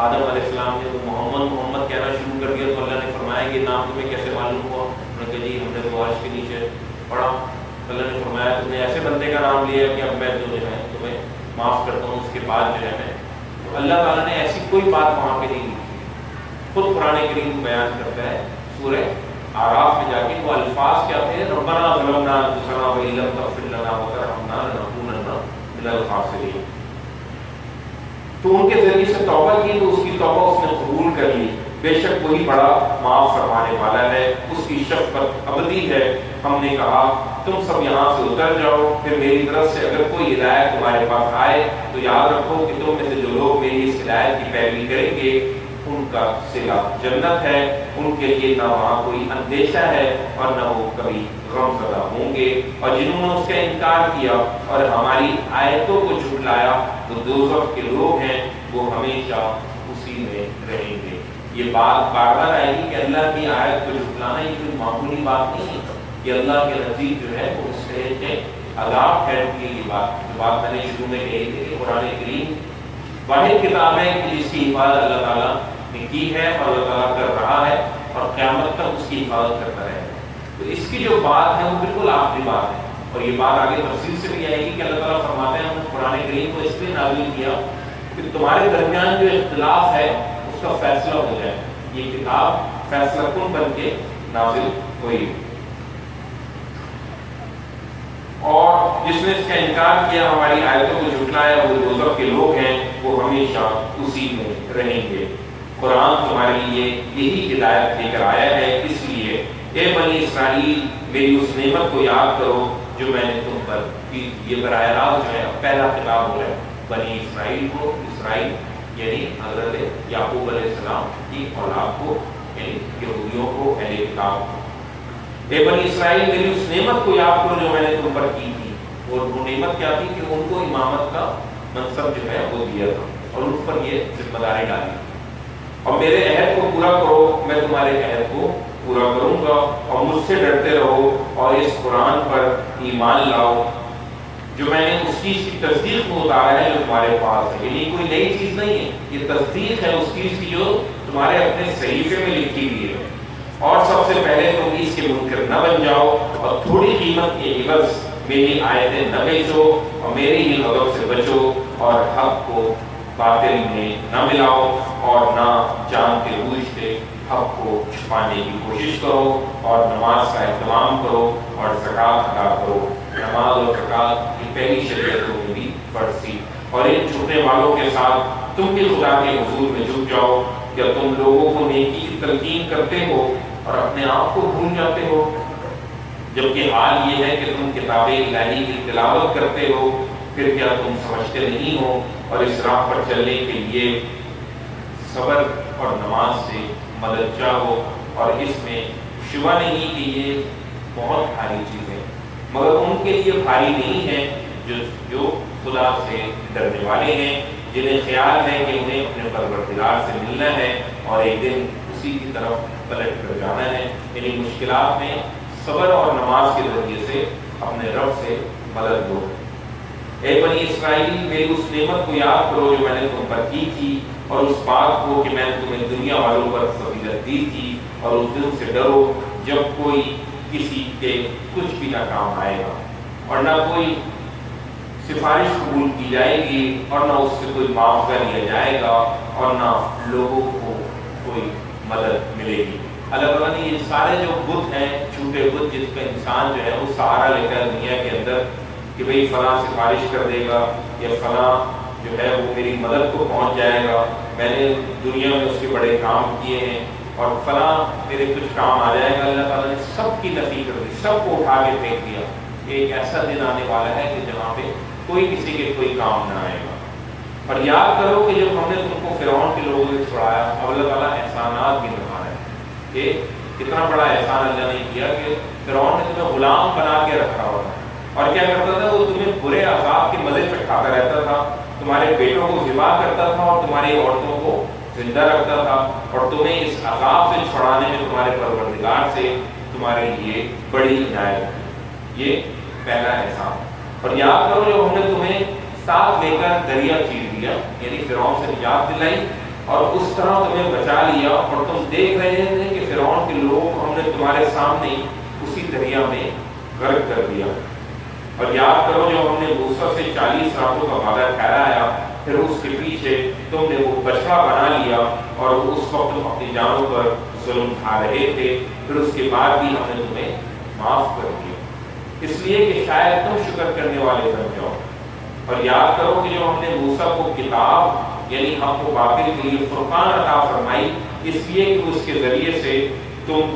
آدم علیہ السلام نے محمد کہنا شروع کر دیا تو اللہ نے فرمایا کہ نام تمہیں کیسے معلوم ہوا؟ انہوں نے کہا جی ہم نے تو عرش کے نیچے پڑھا۔ اللہ نے فرمایا تم نے ایسے بندے کا نام لیا کہ اب میں جو ہے تمہیں معاف کرتا ہوں، اس کے بعد جو ہے میں، تو اللہ تعالیٰ نے ایسی کوئی بات وہاں پہ نہیں لکھی. خود قرآن کریم بیان کرتا ہے سورہ آراف میں جا کے، وہ الفاظ کیا تھے، ربنا ظلمنا انفسنا وان لم تغفر لنا وترحمنا لنکونن من الخاسرین. تو ان کے ذریعے سے توبہ کی تو اس کی توبہ اس نے قبول کر لی، بے شک وہی بڑا معاف فرمانے والا ہے، اس کی شفقت ابدی ہے. ہم نے کہا تم سب یہاں سے اتر جاؤ، پھر میری طرف سے اگر کوئی ہدایت تمہارے پاس آئے تو یاد رکھو کہ تم میں سے جو لوگ میری اس ہدایت کی پیروی کریں گے ان کا صلہ جنت ہے، ان کے لیے نہ وہاں کوئی اندیشہ ہے اور نہ وہ کبھی غم زدہ ہوں گے. اور جنہوں نے اس کا انکار کیا اور ہماری آیتوں کو جھٹلایا وہ دوزخ کے لوگ ہیں، وہ ہمیشہ اسی میں رہیں گے. یہ بات بار بار آئے گی کہ اللہ کی آیت کو جھٹلانا یہ کوئی معمولی بات نہیں ہے، یہ اللہ کے نزدیک جو ہے وہ اس طرح کے عذاب ٹھہرتی ہے. یہ بات میں نے شروع میں کہی تھی کہ قرآن کریم واحد کتاب ہے کہ جس کی حفاظت اللہ تعالیٰ نے کی ہے اور اللہ تعالیٰ کر رہا ہے اور قیامت تک اس کی حفاظت کرتا رہے گا. تو اس کی جو بات ہے وہ بالکل آخری بات ہے، اور یہ بات آگے تفصیل سے بھی آئے گی کہ اللہ تعالیٰ فرماتے ہیں ہم نے قرآن کریم کو اس لیے نازل کیا کہ تمہارے درمیان جو اختلاف ہے اس کا فیصلہ ہو جائے. یہ کتاب فیصلہ کن بن کے نازل ہوئی. اور جس نے اس کا انکار کیا ہماری آیتوں کو جھٹلایا وہ دوزخ کے لوگ ہیں، وہ ہمیشہ اسی میں رہیں گے. قرآن تمہارے لیے یہی ہدایت لے کر آیا ہے، اس لیے اے بنی اسرائیل میری اس نعمت کو یاد کرو جو میں نے تم پر کی. یہ براہ راست جو ہے پہلا خطاب ہو رہا ہے بنی اسرائیل کو. اسرائیل یعنی حضرت یعقوب علیہ السلام کی اولاد کو، یعنی یہودیوں کو، اہل کتاب کو. اے بنی اسرائیل میری اس نعمت کو یاد کرو جو میں نے تم پر کی تھی. اور وہ نعمت کیا تھی کہ ان کو امامت کا منصب جو ہے وہ دیا تھا اور ان پر یہ ذمہ داری ڈالی. اور میرے عہد کو پورا کرو، میں تمہارے عہد کو پورا کروں گا. اور مجھ سے ڈرتے رہو اور اس قرآن پر ایمان لاؤ جو میں نے اس چیز کی تصدیق میں اتارا ہے جو تمہارے پاس ہے. یعنی کوئی نئی چیز نہیں ہے، یہ تصدیق ہے اس چیز کی جو تمہارے اپنے صحیفے میں لکھی ہوئی ہے. اور سب سے پہلے تم اس کے منکر نہ بن جاؤ اور تھوڑی قیمت کے عوض میری آیتیں نہ بیچو اور میری ہی غضب سے بچو. اور حق کو باطل میں نہ ملاؤ اور نہ جان کے بوجھتے حق کو چھپانے کی کوشش کرو. اور نماز کا اہتمام کرو اور زکوٰۃ ادا کرو. نماز اور زکوٰۃ کی پہلی شریعتوں میں بھی فرض تھی. اور ان چھوٹنے والوں کے ساتھ تم بھی خدا کے حضور میں جھک جاؤ. کیا تم لوگوں کو نیکی کی تلقین کرتے ہو اور اپنے آپ کو بھول جاتے ہو، جبکہ حال یہ ہے کہ تم کتاب الہی کی تلاوت کرتے ہو؟ پھر کیا تم سمجھتے نہیں ہو اور اس راہ پر چلنے کے لیے صبر اور نماز سے مدد چاہو؟ اور اس میں شبہ نہیں کہ یہ بہت بھاری چیز ہے، مگر ان کے لیے بھاری نہیں ہے جو خدا سے ڈرنے والے ہیں، جنہیں خیال ہے کہ انہیں اپنے پروردگار سے ملنا ہے اور ایک دن اسی کی طرف پلٹ کر جانا ہے. یعنی مشکلات میں صبر اور نماز کے ذریعے سے اپنے رب سے مدد لو. اے بنی اسرائیل میری اس نعمت کو یاد کرو جو میں نے تم پر کی تھی اور اس بات کو کہ میں نے تمہیں دنیا والوں پر فضیلت دی تھی. اور اس دن سے ڈرو جب کوئی کسی کے کچھ بھی نہ کام آئے گا اور نہ کوئی سفارش قبول کی جائے گی اور نہ اس سے کوئی معاوضہ لیا جائے گا اور نہ لوگوں کو کوئی مدد ملے گی. اللہ تعالیٰ نے یہ سارے جو بت ہیں، چھوٹے بت جس کا انسان جو ہے وہ سہارا لے کر دنیا کے اندر کہ بھئی فلاں سفارش کر دے گا یا فلاں جو ہے وہ میری مدد کو پہنچ جائے گا، میں نے دنیا میں اس کے بڑے کام کیے ہیں اور فلاں میرے کچھ کام آ جائے گا. اللہ تعالیٰ نے سب کی نفی کر دی، سب کو اٹھا کے پھینک دیا. ایک ایسا دن آنے والا ہے کہ جہاں پہ کوئی کسی کے کوئی کام نہ آئے گا. اور یاد کرو کہ جب ہم نے تم کو فرعون کے لوگوں سے چھڑایا، اب اللہ تعالیٰ احسانات بھی نبھا رہا ہے کہ کتنا بڑا احسان اللہ نے کیا کہ فرعون نے تمہیں غلام بنا کے رکھا ہوا تھا. اور کیا کرتا تھا وہ تمہیں برے عذاب کے مزے چکھاتا رہتا تھا، تمہارے بیٹوں کو ذبح کرتا تھا اور تمہاری عورتوں کو زندہ رکھتا تھا اور تمہیں اس عذاب سے چھڑانے میں تمہارے پروردگار سے تمہارے لیے بڑی عنایت کی. یہ پہلا احسان. اور یاد کرو جب ہم نے تمہیں ساتھ لے کر دریا چیر دیا، یعنی فرعون سے نجات دلائی اور اس طرح تمہیں بچا لیا اور تم دیکھ رہے تھے کہ فرعون کے لوگ ہم نے تمہارے سامنے اسی دریا میں غرق کر دیا. اور یاد کرو جب ہم نے موسیٰ سے 40 راتوں کا وعدہ ٹھہرایا، پھر اس کے پیچھے تم نے وہ بچڑا بنا لیا اور اس وقت تم اپنی جانوں پر ظلم کھا رہے تھے، پھر اس کے بعد بھی ہم نے تمہیں معاف کر دیا، اس لیے کہ شاید تم شکر کرنے والے بن جاؤ۔ اور یاد کرو کہ جو ہم نے موسیٰ کو کتاب یعنی ہم کو باطل کے لیے فرقان عطا فرمائی، اس لیے کہ اس کے ذریعے سے تم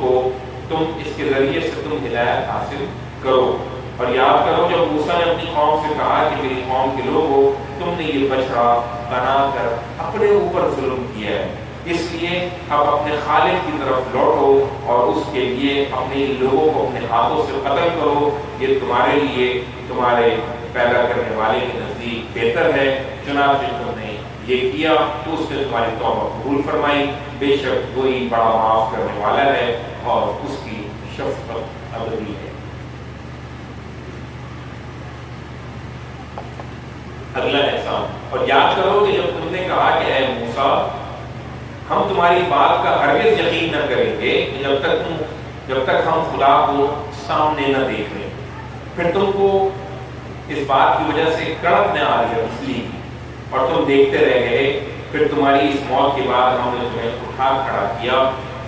ہدایت حاصل کرو۔ اور یاد کرو جب موسیٰ نے اپنی قوم سے کہا کہ میری قوم کے لوگوں، تم نے یہ بچڑا بنا کر اپنے اوپر ظلم کیا ہے، اس لیے اب اپنے خالق کی طرف لوٹو اور اس کے لیے اپنے لوگوں کو اپنے ہاتھوں سے قتل کرو، یہ تمہارے لیے تمہارے پیدا کرنے والے کے نزدیک بہتر ہے۔ چنانچہ تم نے یہ کیا تو اس نے تمہاری توبہ قبول فرمائی، بے شک وہی بڑا معاف کرنے والا ہے اور اس کی شفقت ابدی ہے۔ اگلا احسان، اور یاد کرو کہ جب تم نے کہا کہ اے موسیٰ ہم تمہاری بات کا ہرگز یقین نہ کریں گے جب تک ہم خدا کو سامنے نہ دیکھ لیں، پھر تم کو اس بات کی وجہ سے کڑک نہ آ رہی ہے اور تم دیکھتے رہ گئے، پھر تمہاری اس موت کے بعد ہم نے تمہیں اٹھا کھڑا کیا،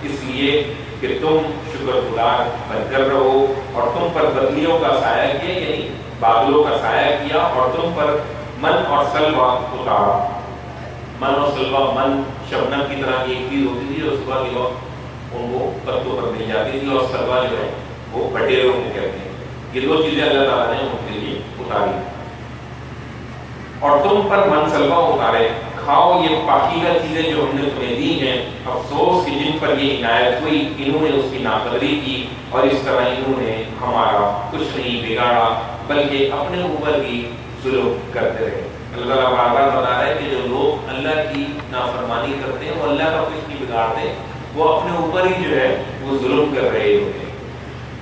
اس لیے کہ تم شکر گزار بن کر رہو، اور تم پر بدلیوں کا سایہ کیا یعنی بادلوں کا سایہ کیا، اور تم پر من اور سلوہ اتارا۔ من اور سلوہ، من شبنم کی طرح کی ایک چیز ہوتی تھی جو صبح کے وقت ان کو پتوں پر مل جاتی تھی، اور سلوہ جو ہے وہ بٹیروں کو کہتے ہیں۔ یہ دو چیزیں اللہ تعالیٰ نے ان کے لیے اتاری، اور تم پر من سلوہ اتارے، کھاؤ یہ پاکیزہ چیزیں جو ہم نے تمہیں دی ہیں، افسوس کہ جن پر یہ عنایت ہوئی انہوں نے اس کی ناقدری کی، اور اس طرح انہوں نے ہمارا کچھ نہیں بگاڑا بلکہ اپنے اوپر ہی ظلم کرتے رہے۔ اللہ تعالیٰ بار بار بتا رہا ہے کہ جو لوگ اللہ کی نافرمانی کرتے ہیں وہ اللہ کا کچھ نہیں بگاڑتے، وہ اپنے اوپر ہی جو ہے وہ ظلم کر رہے ہوتے ہیں۔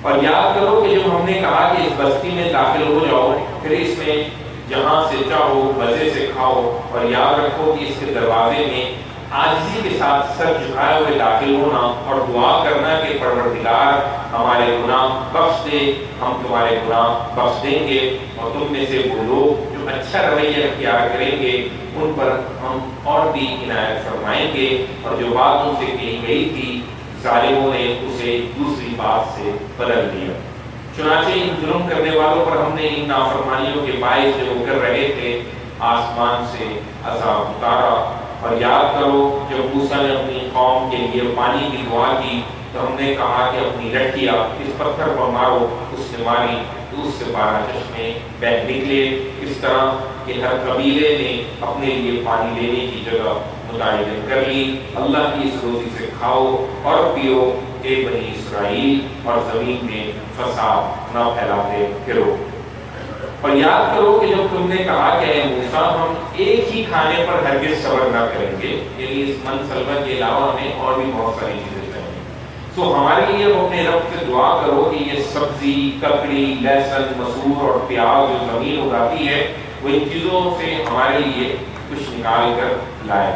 اور یاد کرو کہ جب ہم نے کہا کہ اس بستی میں داخل ہو جاؤ، پھر اس میں جہاں سے چاہو مزے سے کھاؤ، اور یاد رکھو کہ اس کے دروازے میں عاجزی کے ساتھ سر جھکائے ہوئے داخل ہونا اور دعا کرنا کہ پروردگار ہمارے گناہ بخش دے، ہم تمہارے گناہ بخش دیں گے، اور تم میں سے وہ لوگ جو اچھا رویہ اختیار کریں گے ان پر ہم اور بھی عنایت فرمائیں گے۔ اور جو بات ان سے کہی گئی تھی ظالموں نے اسے دوسری بات سے بدل دیا۔ چنانچہ ان ظلم کرنے والوں پر ہم نے ان نافرمانیوں کے باعث جو کر رہے تھے آسمان سے عذاب اتارا۔ اور یاد کرو جب موسیٰ نے اپنی قوم کے لیے پانی کی دعا کی تو ہم نے کہا کہ اپنی لٹھیا اس پتھر پر مارو، اس نے ماری تو اس سے 12 چشمے بہہ نکلے۔ اس طرح کہ ہر قبیلے نے اپنے لیے پانی لینے کی جگہ متعین کر لی۔ اللہ کی اس روزی سے کھاؤ اور پیو اے بنی اسرائیل، اور زمین میں فساد نہ پھیلاتے پھرو۔ اور یاد کرو کہ جب تم نے کہا کہ اے موسیٰ ہم ایک ہی کھانے پر ہرگز صبر نہ کریں گے، یعنی اس من سلوہ کے علاوہ ہمیں اور بھی بہت ساری چیزیں چاہیے، تو ہمارے لیے وہ اپنے رب سے دعا کرو کہ یہ سبزی، ککڑی، لہسن، مسور اور پیاز جو زمین اگاتی ہے وہ ان چیزوں سے ہمارے لیے کچھ نکال کر لائے۔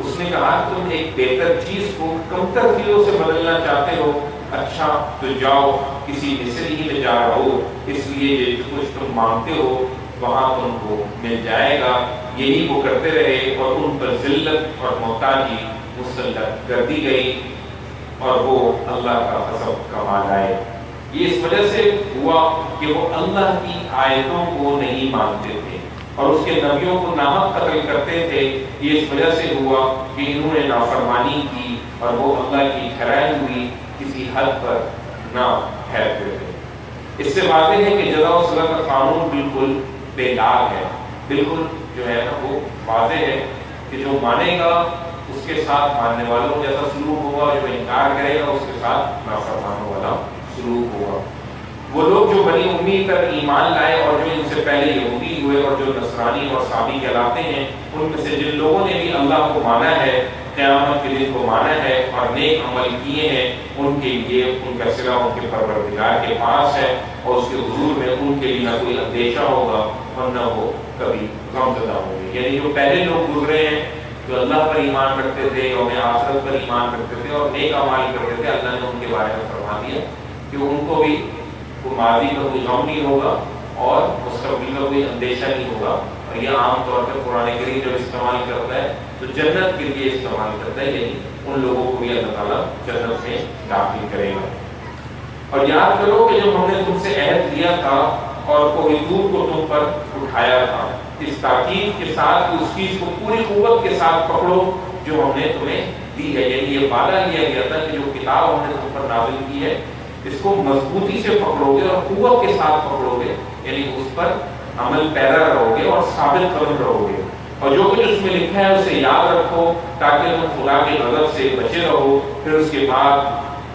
اس نے کہا کہ تم ایک بہتر چیز کو کمتر چیزوں سے بدلنا چاہتے ہو، اچھا تو جاؤ کسی مصر ہی میں جا رہو، اس لیے جو کچھ تم مانگتے ہو وہاں تم کو مل جائے گا۔ یہی وہ کرتے رہے اور ان پر ذلت اور محتاجی مسلط کر دی گئی، اور وہ اللہ کا غضب کما لائے۔ یہ اس وجہ سے ہوا کہ وہ اللہ کی آیتوں کو نہیں مانتے تھے اور اس کے نبیوں کو ناحق قتل کرتے تھے۔ یہ اس وجہ سے ہوا کہ انہوں نے نافرمانی کی اور وہ اللہ کی ٹھہرائی ہوئی کسی حد پر نہ ٹھہرتے تھے۔ اس سے واضح ہے کہ جزا و سزا کا قانون بالکل بے داغ ہے، بالکل جو ہے نا وہ واضح ہے کہ جو مانے گا اس کے ساتھ ماننے والوں جیسا سلوک ہوگا، جو انکار کرے گا اس کے ساتھ نافرمانوں والا سلوک ہوگا۔ وہ لوگ جو بنی امی پر ایمان لائے اور جو ان سے پہلے یہودی ہوئے اور جو نصرانی اور صابی کہلاتے ہیں، ان میں سے جن لوگوں نے بھی اللہ کو مانا ہے، قیامت کے دن کو مانا ہے اور نیک عمل کیے ہیں، ان کے لیے ان کا صلہ ان کے پروردگار کے پاس ہے، اور اس کے حضور میں ان کے لیے نہ کوئی اندیشہ ہوگا اور نہ وہ کبھی غمزدہ ہوں گے۔ یعنی جو پہلے لوگ گزرے ہیں جو اللہ پر ایمان رکھتے تھے، یوم آخرت پر ایمان رکھتے تھے اور نیک اعمال کرتے تھے، اللہ نے ان کے بارے میں فرما دیا کہ ان کو بھی ماضی کا کوئی غم نہیں ہوگا اور مستقبل کا کوئی اندیشہ نہیں ہوگا. اور یہ عام طور پر قرآن کریم جب استعمال کرتا ہے تو جنت کے لیے استعمال کرتا ہے، یعنی ان لوگوں کو بھی اللہ تعالیٰ جنت میں داخل کرے گا. اور یاد کرو کہ جب ہم نے تم سے عہد لیا تھا اور کوہ طور کو تم پر اٹھایا تھا، اس تاکید کے ساتھ کہ اس چیز کو پوری قوت کے ساتھ پکڑو جو ہم نے تمہیں دی ہے. یعنی یہ وعدہ لیا گیا تھا کہ جو کتاب ہم نے تم پر نازل کی ہے اس کو مضبوطی سے پکڑو گے اور قوت کے ساتھ پکڑو گے، یعنی اس پر عمل پیرا رہو گے اور ثابت قدم رہو گے. اور جو کچھ اس میں لکھا ہے اسے یاد رکھو تاکہ تم خدا کے غضب سے بچے رہو. پھر اس کے بعد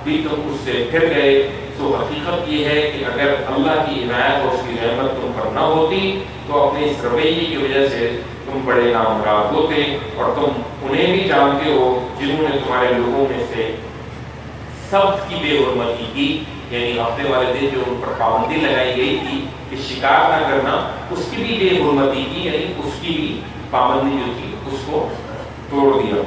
بھی تم اس سے پھر گئے. تو حقیقت یہ ہے کہ اگر اللہ کی عنایت اور اس کی رحمت تم پر نہ ہوتی تو اپنے اس رویے کی وجہ سے تم بڑے نامراد ہوتے. اور تم انہیں بھی جانتے ہو جنہوں نے تمہارے لوگوں میں سے سبت کی بے حرمتی کی، یعنی ہفتے والے دن جو ان پر پابندی لگائی گئی تھی کہ شکار نہ کرنا، اس کی بھی بے حرمتی کی، یعنی اس کی بھی پابندی جو تھی اس کو توڑ دیا.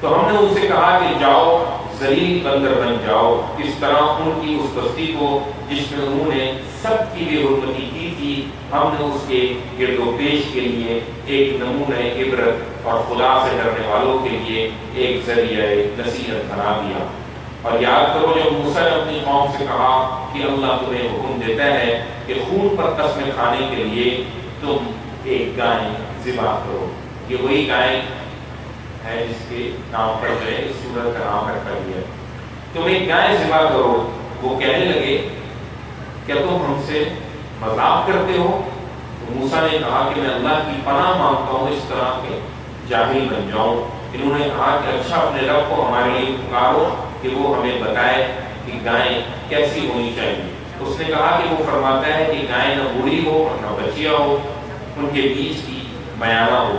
تو ہم نے ان سے کہا کہ جاؤ ذلیل بندر بن جاؤ، اس طرح ان کی اس بستی کو جس میں انہوں نے سب کی بے حرمتی کی تھی ہم نے اس کے گرد و پیش کے لیے ایک نمونہ عبرت اور خدا سے ڈرنے والوں کے لیے ایک ذریعہ نصیحت بنا دیا. اور یاد کرو جب موسیٰ نے اپنی قوم سے کہا کہ اللہ تمہیں حکم دیتا ہے کہ خون پر قسمیں کھانے کے لیے تم ایک گائے ذبح کرو. یہ وہی گائے ہے جس کے نام پر جو ہے اس سورت کا نام رکھا گیا. تم ایک گائے ذبح کرو. وہ کہنے لگے کیا تم ہم سے مذاق کرتے ہو؟ تو موسیٰ نے کہا کہ میں اللہ کی پناہ مانگتا ہوں اس طرح کے جاہل بن جاؤں. انہوں نے کہا کہ اچھا اپنے رب کو ہمارے لیے پکارو کہ وہ ہمیں بتائے کہ گائے کیسی ہونی چاہیے. اس نے کہا کہ وہ فرماتا ہے کہ گائے نہ بوڑھی ہو اور نہ بچیا ہو، ان کے بیچ کی میانہ ہو.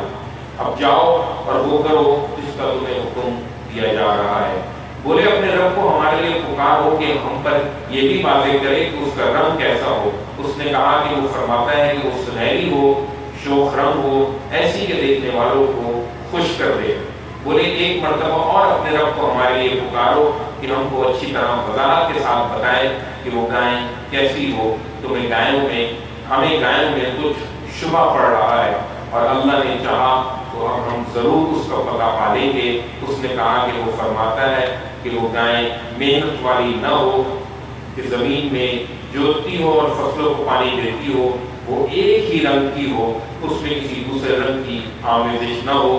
اب جاؤ اور وہ کرو جس کا تمہیں حکم دیا جا رہا ہے. بولے اپنے رب کو ہمارے لیے پکارو کہ ہم پر یہ بھی واضح کرے کہ اس کا رنگ کیسا ہو. اس نے کہا کہ وہ فرماتا ہے کہ وہ سنہری ہو، شوخ رنگ ہو، ایسی کہ دیکھنے والوں کو خوش کر دے. بولے ایک مرتبہ اور اپنے رب کو ہمارے لیے پکارو کہ ہم کو اچھی طرح وضاحت کے ساتھ بتائے کہ وہ گائے کیسی ہو. ہمیں گائوں میں کچھ شبہ پڑ رہا ہے اور اللہ نے چاہا تو اب ہم ضرور اس کا پتہ پا لیں گے. اس نے کہا کہ وہ فرماتا ہے کہ وہ گائے محنت والی نہ ہو کہ زمین میں جوتتی ہو اور فصلوں کو پانی دیتی ہو، وہ ایک ہی رنگ کی ہو، اس میں کسی دوسرے رنگ کی آمیزش نہ ہو.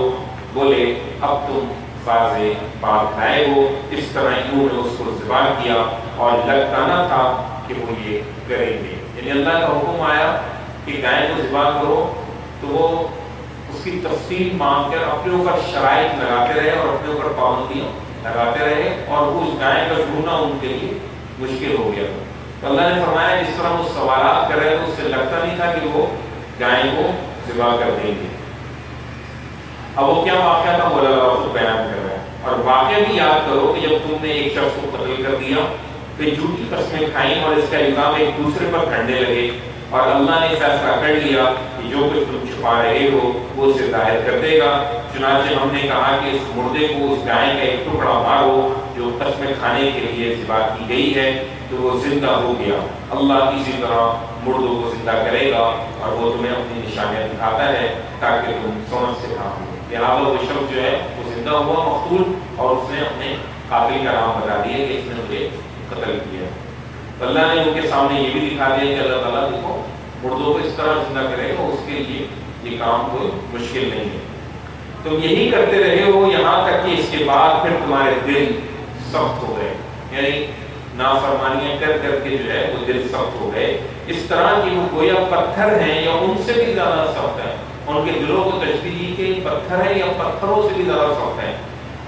بولے اب تم واضح بات لائے ہو. اس طرح انہوں نے اس کو ذبح کیا اور لگتا نہ تھا کہ وہ یہ کریں گے. یعنی اللہ کا حکم آیا کہ گائے کو ذبح کرو تو وہ اس کی تفصیل مانگ کر اپنے اوپر شرائط لگاتے رہے اور اپنے اوپر پابندیاں لگاتے رہے اور وہ اس گائے کا ڈھونڈنا ان کے لیے مشکل ہو گیا. تو اللہ نے فرمایا جس طرح وہ سوالات کر رہے تو اس سے لگتا نہیں تھا کہ وہ گائے کو ذبح کر دیں گے. اب وہ کیا واقعہ تھا وہ اللہ خود بیان کر رہا ہے. اور واقعہ بھی یاد کرو کہ جب تم نے ایک شخص کو قتل کر دیا پھر جھوٹی قسمیں کھائیں اور اس کا الزام ایک دوسرے پر ڈھڑنے لگے اور اللہ نے فیصلہ کر لیا کہ جو کچھ تم چھپا رہے ہو وہ اسے ظاہر کر دے گا. چنانچہ ہم نے کہا کہ اس مردے کو اس گائے کا ایک ٹکڑا مارو جو قسمیں کھانے کے لیے ذبح کی گئی ہے تو وہ زندہ ہو گیا. اللہ اسی طرح مردوں کو زندہ کرے گا اور وہ تمہیں اپنی نشانیاں دکھاتا ہے تاکہ تم سمجھ سے کام ہو. لہٰذا وہ شخص جو ہے وہ زندہ ہوا مقتول اور اس نے اپنے قاتل کا نام بتا دیا کہ اس نے مجھے قتل کیا. اللہ نے ان کے سامنے یہ بھی دکھا دیا کہ اللہ تعالیٰ کو مردوں کو اس طرح زندہ کرے گا، اس کے لیے یہ کام کوئی مشکل نہیں ہے. تم یہی کرتے رہے ہو یہاں تک کہ اس کے بعد پھر تمہارے دل سخت ہو گئے، یعنی نافرمانیاں کر کر کے جو ہے وہ دل سخت ہو گئے. اس طرح کی وہ گویا پتھر ہیں یا ان سے بھی زیادہ سخت ہیں. ان کے دلوں کو تشبیہ کے پتھر ہیں یا پتھروں سے بھی زیادہ سخت ہیں.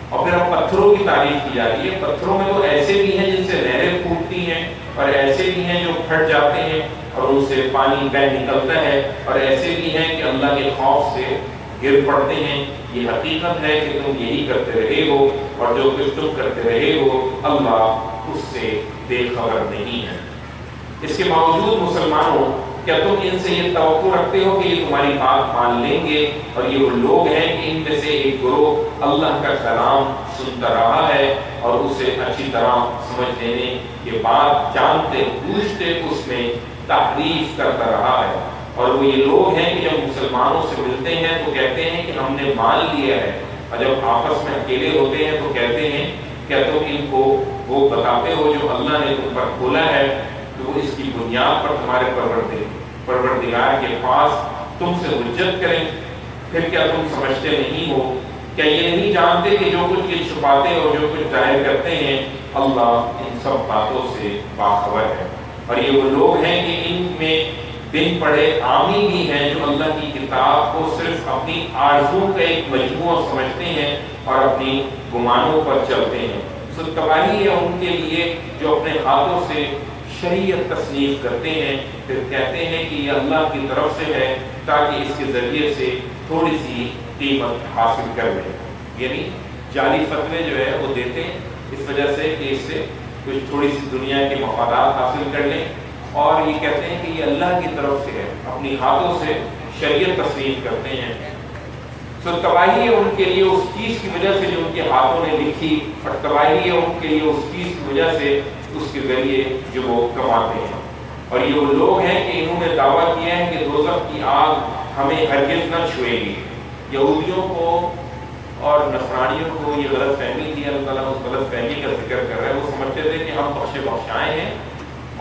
اور پھر اب پتھروں کی تعریف کی جا رہی ہے. پتھروں میں تو ایسے بھی ہیں جن سے نہریں پھوٹتی ہیں اور ایسے بھی ہیں جو پھٹ جاتے ہیں اور ان سے پانی بہہ نکلتا ہے اور ایسے بھی ہیں کہ اللہ کے خوف سے گر پڑتے ہیں. یہ حقیقت ہے کہ تم یہی کرتے رہے ہو اور جو کچھ تم کرتے رہے ہو اللہ اس سے بے خبر نہیں ہے. اس کے باوجود مسلمانوں کیا تم ان سے یہ توقع رکھتے ہو کہ یہ تمہاری بات مان لیں گے؟ اور یہ وہ لوگ ہیں کہ ان میں سے ایک گروہ اللہ کا کلام سنتا رہا ہے اور اسے اچھی طرح سمجھ لینے کے بعد جانتے بوجھتے اس میں تحریف کرتا رہا ہے۔ اور وہ یہ لوگ ہیں کہ جب مسلمانوں سے ملتے ہیں تو کہتے ہیں کہ ہم نے مان لیا ہے، اور جب آپس میں اکیلے ہوتے ہیں تو کہتے ہیں کیا تم ان کو وہ بتاتے ہو جو اللہ نے تم پر کھولا ہے کہ وہ اس کی بنیاد پر تمہارے پروردگار کے پاس تم سے حجت کریں؟ پھر کیا تم سمجھتے نہیں ہو؟ کیا یہ نہیں جانتے کہ جو کچھ یہ چھپاتے اور جو کچھ ظاہر کرتے ہیں اللہ ان سب باتوں سے باخبر ہے؟ اور یہ وہ لوگ ہیں کہ ان میں بن پڑے عامی بھی ہیں جو اللہ کی کتاب کو صرف اپنی آرزو کا ایک مجموعہ سمجھتے ہیں اور اپنی گمانوں پر چلتے ہیں۔ سو تباہی ہے ان کے لیے جو اپنے ہاتھوں سے شریعت تصنیف کرتے ہیں، پھر کہتے ہیں کہ یہ اللہ کی طرف سے ہے تاکہ اس کے ذریعے سے تھوڑی سی قیمت حاصل کر لیں۔ یعنی جعلی فتوے جو ہے وہ دیتے ہیں اس وجہ سے کہ اس سے کچھ تھوڑی سی دنیا کے مفادات حاصل کر لیں، اور یہ کہتے ہیں کہ یہ اللہ کی طرف سے ہے، اپنی ہاتھوں سے شریعت تصنیف کرتے ہیں۔ سو تباہی ہے ان کے لیے اس چیز کی وجہ سے جو ان کے ہاتھوں نے لکھی، اور تباہی ہے ان کے لیے اس چیز کی وجہ سے اس کے ذریعے جو وہ کماتے ہیں۔ اور یہ وہ لوگ ہیں کہ انہوں نے دعویٰ کیا ہے کہ دوزخ کی آگ ہمیں ہرگز نہ چھوئے گی۔ یہودیوں کو اور نصرانیوں کو یہ غلط فہمی تھی، اللہ تعالیٰ اس غلط فہمی کا ذکر کر رہا ہے۔ وہ سمجھتے تھے کہ ہم بخشے بخشائے ہیں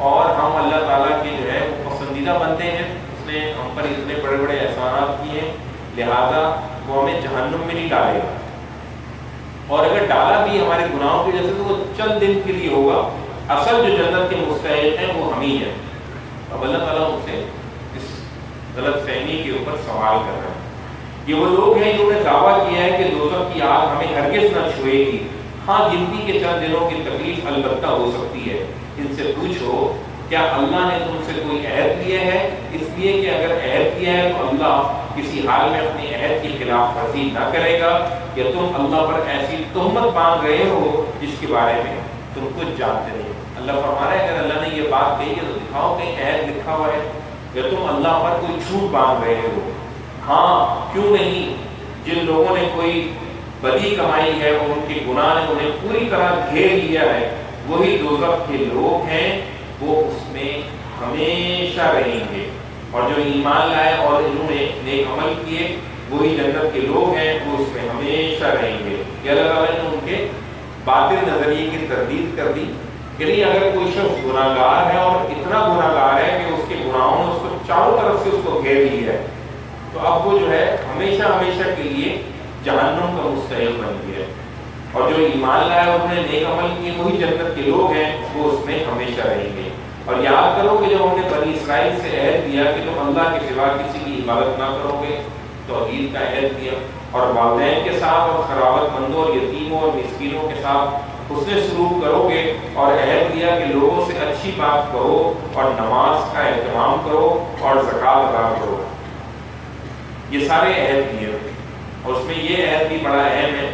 اور ہم اللہ تعالیٰ کے جو ہے وہ پسندیدہ بنتے ہیں، اس نے ہم پر اتنے بڑے بڑے احسانات کیے ہیں، لہذا وہ ہمیں جہنم میں نہیں ڈالے گا، اور اگر ڈالا بھی ہمارے گناہوں کی وجہ سے تو وہ چند دن کے لیے ہوگا، اصل جو جنت کے مستحق ہیں وہ ہم ہی ہیں۔ اب اللہ تعالیٰ ان سے اس غلط فہمی کے اوپر سوال کر رہا ہے۔ یہ وہ لوگ ہیں جنہوں نے دعویٰ کیا ہے کہ دوزخ کی آگ ہمیں ہرگز نہ چھوئے گی، ہاں گنتی کے چند دنوں کی تکلیف البتہ ہو سکتی ہے۔ ان سے پوچھو کیا اللہ نے تم سے کوئی عہد لیا ہے؟ اس لیے کہ اگر عہد کیا ہے تو اللہ کسی حال میں اپنے عہد کی خلاف ورزی نہ کرے گا، یا تم اللہ پر ایسی تہمت باندھ رہے ہو جس کے بارے میں تم کچھ جانتے نہیں۔ اللہ فرما رہا ہے اگر اللہ نے یہ بات کہی ہے تو دکھاؤ کہیں عہد لکھا ہوا ہے، یا تم اللہ پر کوئی جھوٹ باندھ رہے ہو۔ ہاں کیوں نہیں، جن لوگوں نے کوئی بدی کمائی ہے اور ان کے گناہ نے انہیں پوری طرح گھیر لیا ہے، وہی دوزخ کے لوگ ہیں، وہ اس میں ہمیشہ رہیں گے۔ اور جو ایمان لائے اور انہوں نے نیک عمل کیے وہی جنت کے لوگ ہیں، وہ اس میں ہمیشہ رہیں گے۔ یہ اللہ تعالیٰ نے ان کے باطل نظریے کی تردید کر دی۔ یعنی اگر کوئی شخص گناہ گار ہے اور اتنا گناہ گار ہے کہ اس کے گناہوں نے اس کو چاروں طرف سے اس کو گھیر لیا ہے، تو اب وہ جو ہے ہمیشہ ہمیشہ کے لیے جہنم کا مستحق بن گیا ہے۔ اور جو ایمان لائے اور انہوں نے نیک عمل کیے وہی جنت کے لوگ ہیں، وہ اس میں ہمیشہ رہیں گے۔ اور یاد کرو کہ جب ہم نے بنی اسرائیل سے عہد دیا کہ تم اللہ کے سوا کسی کی عبادت نہ کرو گے، توحید کا عہد دیا، اور والدین کے ساتھ اور قرابت مندوں اور یتیموں اور مسکینوں کے ساتھ حسن سلوک کرو گے، اور عہد دیا کہ لوگوں سے اچھی بات کرو اور نماز کا اہتمام کرو اور زکوٰۃ ادا کرو۔ یہ سارے عہد دیے، اور اس میں یہ عہد بھی بڑا اہم ہے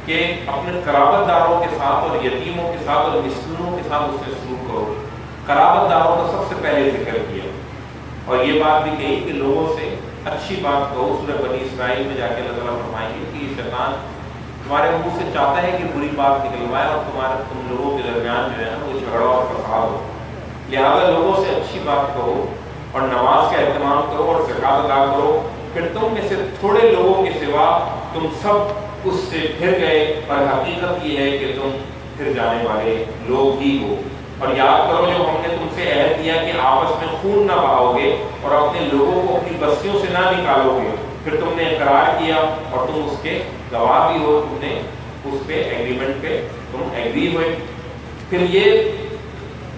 کہ اپنے قرابت داروں کے ساتھ اور یتیموں کے ساتھ اور مسکینوں کے ساتھ اس سے سلوک کرو۔ قرابت داروں کا سب سے پہلے ذکر کیا، اور یہ بات بھی کہی کہ لوگوں سے اچھی بات کہو۔ سورہ بنی اسرائیل میں جا کے اللہ تعالیٰ فرمائیں گے کہ شیطان تمہارے منہ سے چاہتا ہے کہ بری بات نکلوائے اور تم لوگوں کے درمیان جو ہے نا وہ جھگڑا اور فساد ہو، لہٰذا لوگوں سے اچھی بات کہو اور نماز کا اہتمام کرو اور زکوٰۃ ادا کرو، پھر تم میں سے تھوڑے لوگوں کے سوا تم سب اس سے پھر گئے، اور حقیقت یہ ہے کہ تم پھر جانے والے لوگ ہی ہو۔ اور یاد کرو جو ہم نے تم سے عہد دیا کہ آپس میں خون نہ بہاؤ گے اور اپنے لوگوں کو اپنی بستیوں سے نہ نکالو گے، پھر تم نے اقرار کیا اور تم اس کے گواہ بھی ہو، تم نے اس پہ ایگریمنٹ پہ تم ایگری ہوئے۔ پھر یہ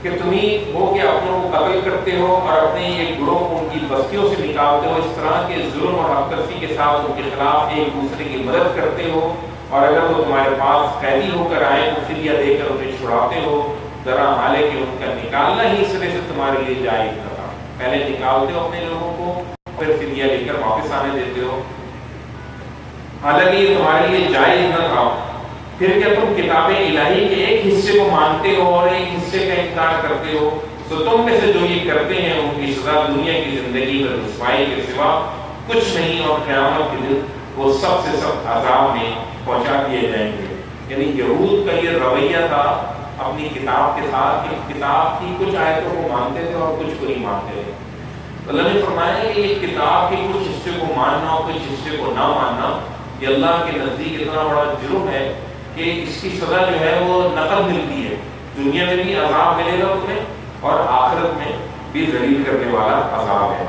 کہ تم ہی ہو کہ اپنوں کو قتل کرتے ہو اور اپنے ایک گروہ کو ان کی بستیوں سے نکالتے ہو، اس طرح کے ظلم اور حق تلفی کے ساتھ ان کے خلاف ایک دوسرے کی مدد کرتے ہو، اور اگر وہ تمہارے پاس قیدی ہو کر آئیں تو فدیہ دے کر انہیں چھڑاتے ہو، ذرا حال ہے کہ ان کا نکالنا ہی سرے سے تمہارے لیے جائز نہ تھا۔ پہلے نکالتے ہو اپنے لوگوں کو، پھر فدیہ لے کر واپس آنے دیتے ہو، حالانکہ یہ تمہارے لیے جائز نہ تھا۔ پھر کیا تم کتاب الہی کے ایک حصے کو مانتے ہو اور ایک حصے کا انکار کرتے ہو؟ تو تم میں سے جو یہ کرتے ہیں ان کی سزا دنیا کی زندگی میں رسوائی کے سوا کچھ نہیں، اور قیامت کے دن وہ سب سے سخت عذاب میں پہنچا دیے جائیں گے۔ یعنی یہود کا یہ رویہ تھا اپنی کتاب کے ساتھ کہ کتاب کی کچھ آیتوں کو مانتے تھے اور کچھ کو نہیں مانتے تھے. اللہ نے فرمایا کہ یہ کتاب کے کچھ حصے کو ماننا اور کچھ حصے کو نہ ماننا یہ اللہ کے نزدیک اتنا بڑا جرم ہے کہ اس کی سزا جو ہے وہ نقد ملتی ہے. دنیا میں بھی عذاب ملے گا تمہیں اور آخرت میں بھی ذلیل کرنے والا عذاب ہے.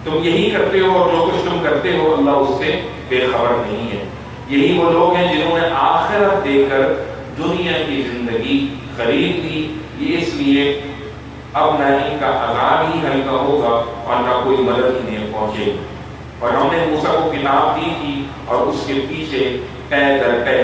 تم یہی کرتے ہو اور جو کچھ تم کرتے ہو اللہ اس سے بے خبر نہیں ہے. یہی وہ لوگ ہیں جنہوں نے آخرت دے کر دنیا کی زندگی خرید لی. یہ اس لیے اب نہ ان کا عذاب ہی ہلکا ہوگا اور نہ کوئی مدد انہیں پہنچے گی. اور ہم نے موسیٰ کو کتاب دی تھی اور اس کے پیچھے پے در پے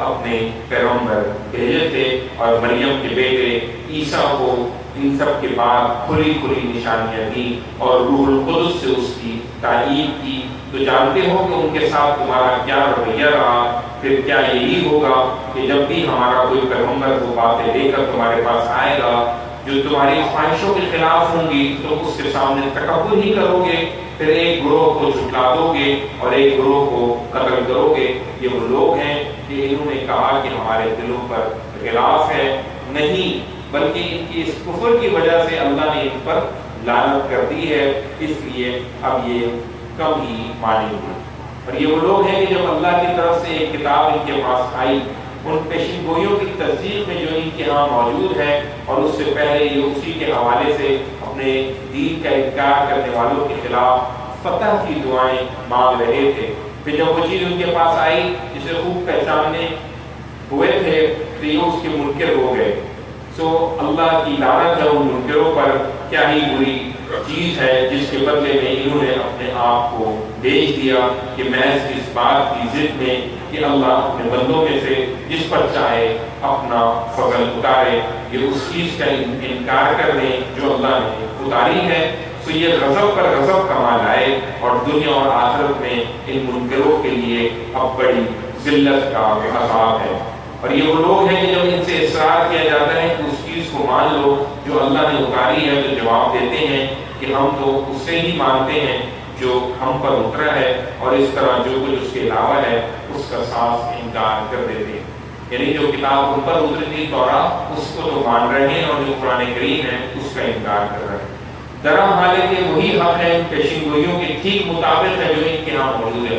اپنے پیغمبر بھیجے تھے اور مریم کے بیٹے عیسیٰ کو ان سب کے بعد کھلی کھلی نشانیاں دی اور روح القدس سے اس کی تائید کی. تو جانتے ہو کہ ان کے ساتھ تمہارا کیا رویہ رہا. پھر کیا یہی ہوگا کہ جب بھی ہمارا کوئی پیغمبر وہ باتیں لے کر تمہارے پاس آئے گا جو تمہاری خواہشوں کے خلاف ہوں گی تو اس کے سامنے تکبر ہی کرو گے. پھر ایک گروہ کو جھٹلا دو گے اور ایک گروہ کو قتل کرو گے. یہ وہ لوگ ہیں کہ انہوں نے کہا کہ ہمارے دلوں پر غلاف ہے. نہیں، بلکہ ان کی اس کفر کی وجہ سے اللہ نے ان پر لعنت کر دی ہے، اس لیے اب یہ کم ہی مانیں گے. اور یہ وہ لوگ ہیں کہ جب اللہ کی طرف سے ایک کتاب ان کے پاس آئی ان پیشن گوئیوں کی تصدیق میں جو ان کے ہاں موجود ہے اور اس سے پہلے یہ اسی کے حوالے سے اپنے دین کا انکار کرنے والوں کے خلاف فتح کی دعائیں مانگ رہے تھے. پھر جب وہ چیز ان کے پاس آئی جسے خوب پہچاننے ہوئے تھے تو یہ اس کے منکر ہو گئے. سو اللہ کی لعنت ہے ان منکروں پر. کیا ہی بری چیز ہے جس کے بدلے میں انہوں نے اپنے آپ کو بیچ دیا کہ محض اس بات کی ضد میں کہ اللہ اپنے بندوں میں سے جس پر چاہے اپنا فضل اتارے یہ اس چیز کا انکار کر دیں جو اللہ نے اتاری ہے. سو یہ غضب پر غضب کما لائے اور دنیا اور آخرت میں ان منکروں کے لیے اب بڑی ذلت کا عذاب ہے. اور یہ وہ لوگ ہیں کہ جب ان سے اصرار کیا جاتا ہے کہ اس چیز کو مان لو جو اللہ نے اتاری ہے تو جواب دیتے ہیں کہ ہم تو اس سے ہی مانتے ہیں جو ہم پر اترا ہے اور اس طرح جو کچھ اس کے علاوہ ہے اس کا صاف انکار کر دیتے ہیں. یعنی جو کتاب ان پر اتری تھی تورات اس کو تو مان رہے ہیں اور جو قرآن کریم ہے اس کا انکار کر رہے ہیں. درہم حالانکہ وہی حق ہے پیشن گوئیوں کے ٹھیک مطابق ہے جو ان کے یہاں موجود ہے.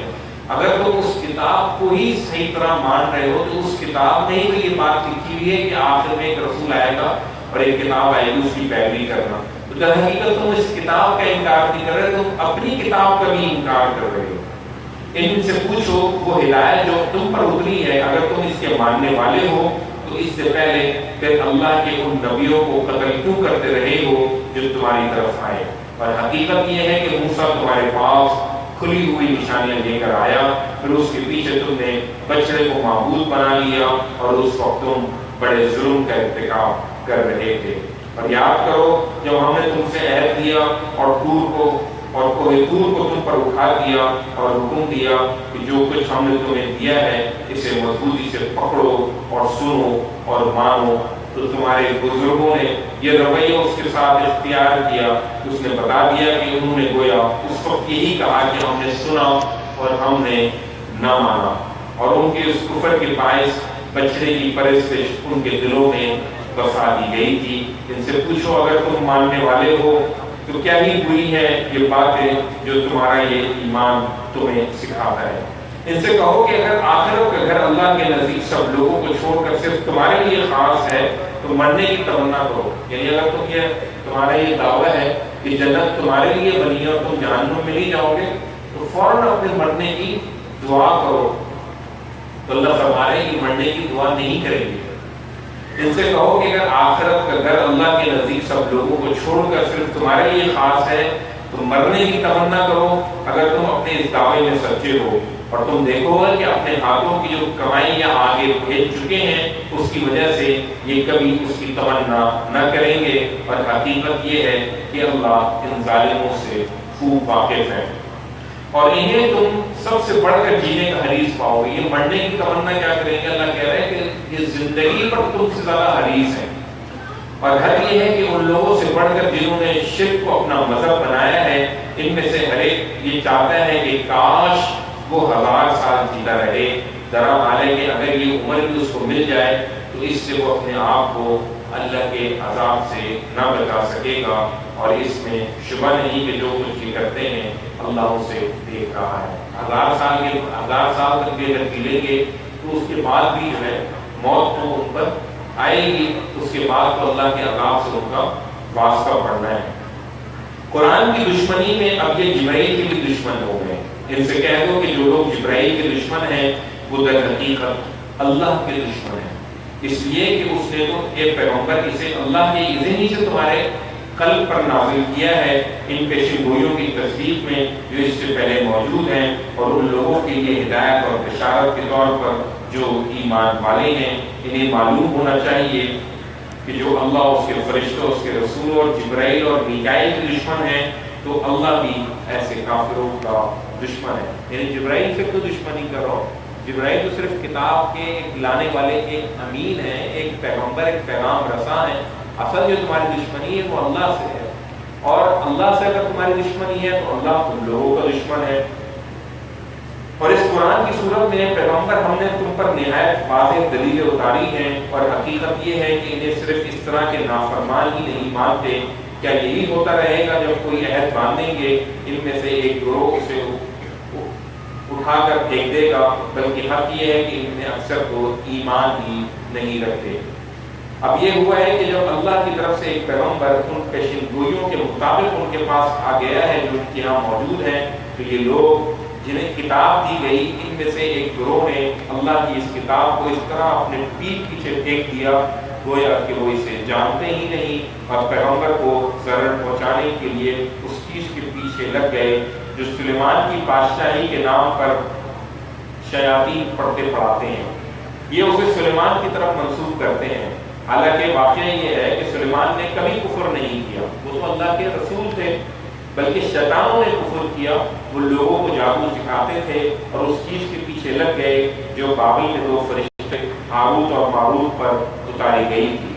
اگر تم اس کتاب کو ہی صحیح طرح مان رہے ہو تو اس کتاب میں ہی تو یہ بات لکھی ہوئی ہے کہ آخر میں ایک رسول آئے گا اور ایک کتاب آئے گی اس کی پیروی کرنا. تو در حقیقت تم اس کتاب کا انکار نہیں کر رہے، تم اپنی کتاب کا بھی انکار کر رہے ہو. ان سے پوچھو وہ ہدایت جو تم پر اتری ہے اگر تم اس کے ماننے والے ہو تو اس سے پہلے پھر اللہ کے ان نبیوں کو قتل کیوں کرتے رہے ہو جو تمہاری طرف آئے. اور حقیقت یہ ہے کہ موسیٰ تمہارے پاس کھلی ہوئی نشانیاں لے کر آیا، پھر اس کے پیچھے تم نے بچڑے کو معبود بنا لیا اور اس وقت تم بڑے ظلم کا ارتکاب کر رہے تھے. اور یاد کرو جب ہم نے تم سے عہد لیا اور کوہ طور کو تم پر اٹھا دیا اور حکم دیا کہ جو کچھ ہم نے تمہیں دیا ہے اسے مضبوطی سے پکڑو اور سنو اور مانو. تو تمہارے بزرگوں نے یہ رویہ اس کے ساتھ اختیار کیا. اس نے بتا دیا کہ انہوں نے گویا اس وقت یہی کہا کہ ہم نے سنا اور ہم نے نہ مانا. اور ان کے اس کفر کے باعث بچڑے کی پرستش ان کے دلوں میں بسا دی گئی تھی. ان سے پوچھو اگر تم ماننے والے ہو تو کیا ہی بری ہے یہ باتیں جو تمہارا یہ ایمان تمہیں سکھاتا ہے. ان سے کہو کہ اگر آخرت کا گھر اللہ کے نزدیک سب لوگوں کو چھوڑ کر صرف تمہارے لیے خاص ہے تو مرنے کی تمنا کرو. یعنی اگر تمہارا یہ دعویٰ ہے کہ جنت تمہارے لیے بنی ہے اور تم جہنم میں نہیں جاؤ گے تو فوراً اپنے مرنے کی دعا کرو. تو اللہ فرما رہے ہیں کہ مرنے کی دعا نہیں کریں گے. ان سے کہو کہ اگر آخرت کا گھر اللہ کے نزدیک سب لوگوں کو چھوڑ کر صرف تمہارے لیے خاص ہے تو مرنے کی تمنا کرو اگر تم اپنے اس دعوے میں سچے ہو. اور تم دیکھو گا کہ اپنے ہاتھوں کی جو کمائیاں آگے بھیج چکے ہیں اس کی وجہ سے یہ کبھی اس کی تمنا نہ کریں گے. اور حقیقت یہ ہے کہ اللہ ان ظالموں سے خوب واقف ہے اور انہیں تم سب سے بڑھ کر جینے کا حریص پاؤ گے. یہ مرنے کی تمنا کیا کریں گے؟ اللہ کہہ رہے ہیں کہ یہ زندگی پر تم سے زیادہ حریص ہے. اور حد یہ ہے کہ ان لوگوں سے بڑھ کر جنہوں نے شرک کو اپنا مذہب بنایا ہے ان میں سے ہر ایک یہ چاہتا ہے کہ کاش وہ 1000 سال جیتا رہے درا حالے کہ اگر یہ عمر بھی اس کو مل جائے تو اس سے وہ اپنے آپ کو اللہ کے عذاب سے نہ بچا سکے گا، اور اس میں شبہ نہیں کہ جو کچھ یہ کرتے ہیں اللہ اسے دیکھ رہا ہے۔ 1000 سال تک بھی اگر جیلیں گے تو اس کے بعد بھی جو ہے موت تو ان پر آئے گی، اس کے بعد تو اللہ کے عذاب سے ان کا واسطہ پڑنا ہے۔ قرآن کی دشمنی میں اب یہ جبرائیل کے بھی دشمن ہو گئے۔ ان سے کہہ دو کہ جو لوگ جبرائیل کے دشمن ہیں وہ در حقیقت اللہ کے دشمن ہیں، اس لیے کہ اس نے تو ایک پیغمبر اسے اللہ کے اذن ہی سے تمہارے قلب پر نازل کیا ہے، ان پیشن گوئیوں کی تصدیق میں جو اس سے پہلے موجود ہیں، اور ان لوگوں کے لیے ہدایت اور بشارت کے طور پر جو ایمان والے ہیں۔ انہیں معلوم ہونا چاہیے کہ جو اللہ، اس کے فرشتوں، اس کے رسول اور جبرائیل اور میکائیل کے دشمن ہیں، تو اللہ بھی ایسے کافروں کا دشمن ہے۔ یعنی جبرائیل سے تو دشمنی کرو، جبرائیل تو صرف کتاب کے ایک لانے والے ایک امین ہے، ایک پیغمبر، ایک پیغام رساں ہے۔ اصل جو تمہاری دشمنی ہے وہ اللہ سے ہے، اور اللہ سے اگر تمہاری دشمنی ہے تو اللہ تم لوگوں کا دشمن ہے۔ اور اس قرآن کی صورت میں پیغمبر ہم نے تم پر نہایت واضح دلیلیں اتاری ہیں، اور حقیقت یہ ہے کہ انہیں صرف اس طرح کے نافرمان ہی نہیں مانتے۔ کیا یہی ہوتا رہے گا جب کوئی عہد باندھیں گے ان میں سے ایک گروہ اسے اٹھا کر پھینک دے گا؟ بلکہ حق یہ ہے کہ ان میں اکثر تو ایمان ہی نہیں رکھتے۔ اب یہ ہوا ہے کہ جب اللہ کی طرف سے ایک پیغمبر ان پیشن گوئیوں کے مطابق ان کے پاس آ گیا ہے جو ان کے یہاں موجود ہیں، تو یہ لوگ جنہیں کتاب دی گئی ان میں سے ایک گروہ نے اللہ کی اس کتاب کو اس طرح اپنے پیٹھ پیچھے پھینک دیا گویا کہ وہ اسے جانتے ہی نہیں، اور پیغمبر کو ضرر پہنچانے کے لیے اس چیز کے پیچھے لگ گئے جو سلیمان کی بادشاہی کے نام پر شیاطین پڑھتے پڑھاتے ہیں۔ یہ اسے سلیمان کی طرف منسوب کرتے ہیں، حالانکہ واقعہ یہ ہے کہ سلیمان نے کبھی کفر نہیں کیا، وہ تو اللہ کے رسول تھے، بلکہ شیطانوں نے کفر کیا۔ وہ لوگوں کو جادو سکھاتے تھے اور اس چیز کے پیچھے لگ گئے جو بابل کے 2 فرشتے ہاروت اور ماروت پر اتاری گئی تھی۔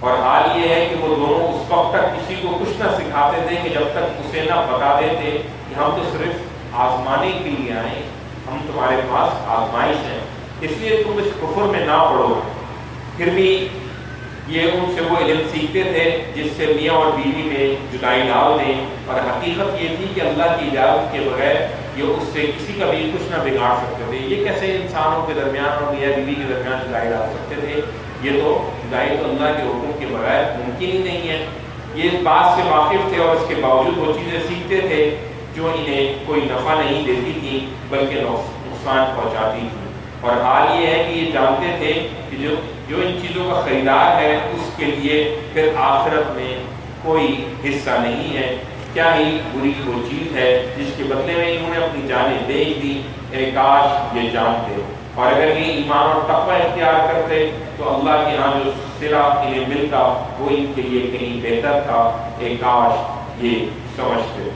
اور حال یہ ہے کہ وہ دونوں اس وقت تک کسی کو کچھ نہ سکھاتے تھے کہ جب تک اسے نہ بتا دیتے کہ ہم تو صرف آزمانے کے لیے آئے، ہم تمہارے پاس آزمائش ہے، اس لیے تم اس کفر میں نہ پڑو۔ پھر بھی یہ ان سے وہ علم سیکھتے تھے جس سے میاں اور بیوی میں جدائی ڈال دیں، اور حقیقت یہ تھی کہ اللہ کی اجازت کے بغیر یہ اس سے کسی کا بھی کچھ نہ بگاڑ سکتے تھے۔ یہ کیسے انسانوں کے درمیان اور میاں بیوی کے درمیان جدائی ڈال سکتے تھے؟ یہ تو جدائی تو اللہ کے حکم کے بغیر ممکن ہی نہیں ہے۔ یہ اس بات سے واقف تھے اور اس کے باوجود وہ چیزیں سیکھتے تھے جو انہیں کوئی نفع نہیں دیتی تھی بلکہ نقصان پہنچاتی تھی۔ اور حال یہ ہے کہ یہ جانتے تھے کہ جو ان چیزوں کا خریدار ہے اس کے لیے پھر آخرت میں کوئی حصہ نہیں ہے۔ کیا ہی بری وہ چیز ہے جس کے بدلے میں انہوں نے اپنی جانیں بیچ دی، اے کاش یہ جانتے۔ اور اگر یہ ایمان اور تقوی اختیار کرتے تو اللہ کے ہاں جو صلہ انہیں ملتا وہ ان کے لیے کہیں بہتر تھا، اے کاش یہ سمجھتے۔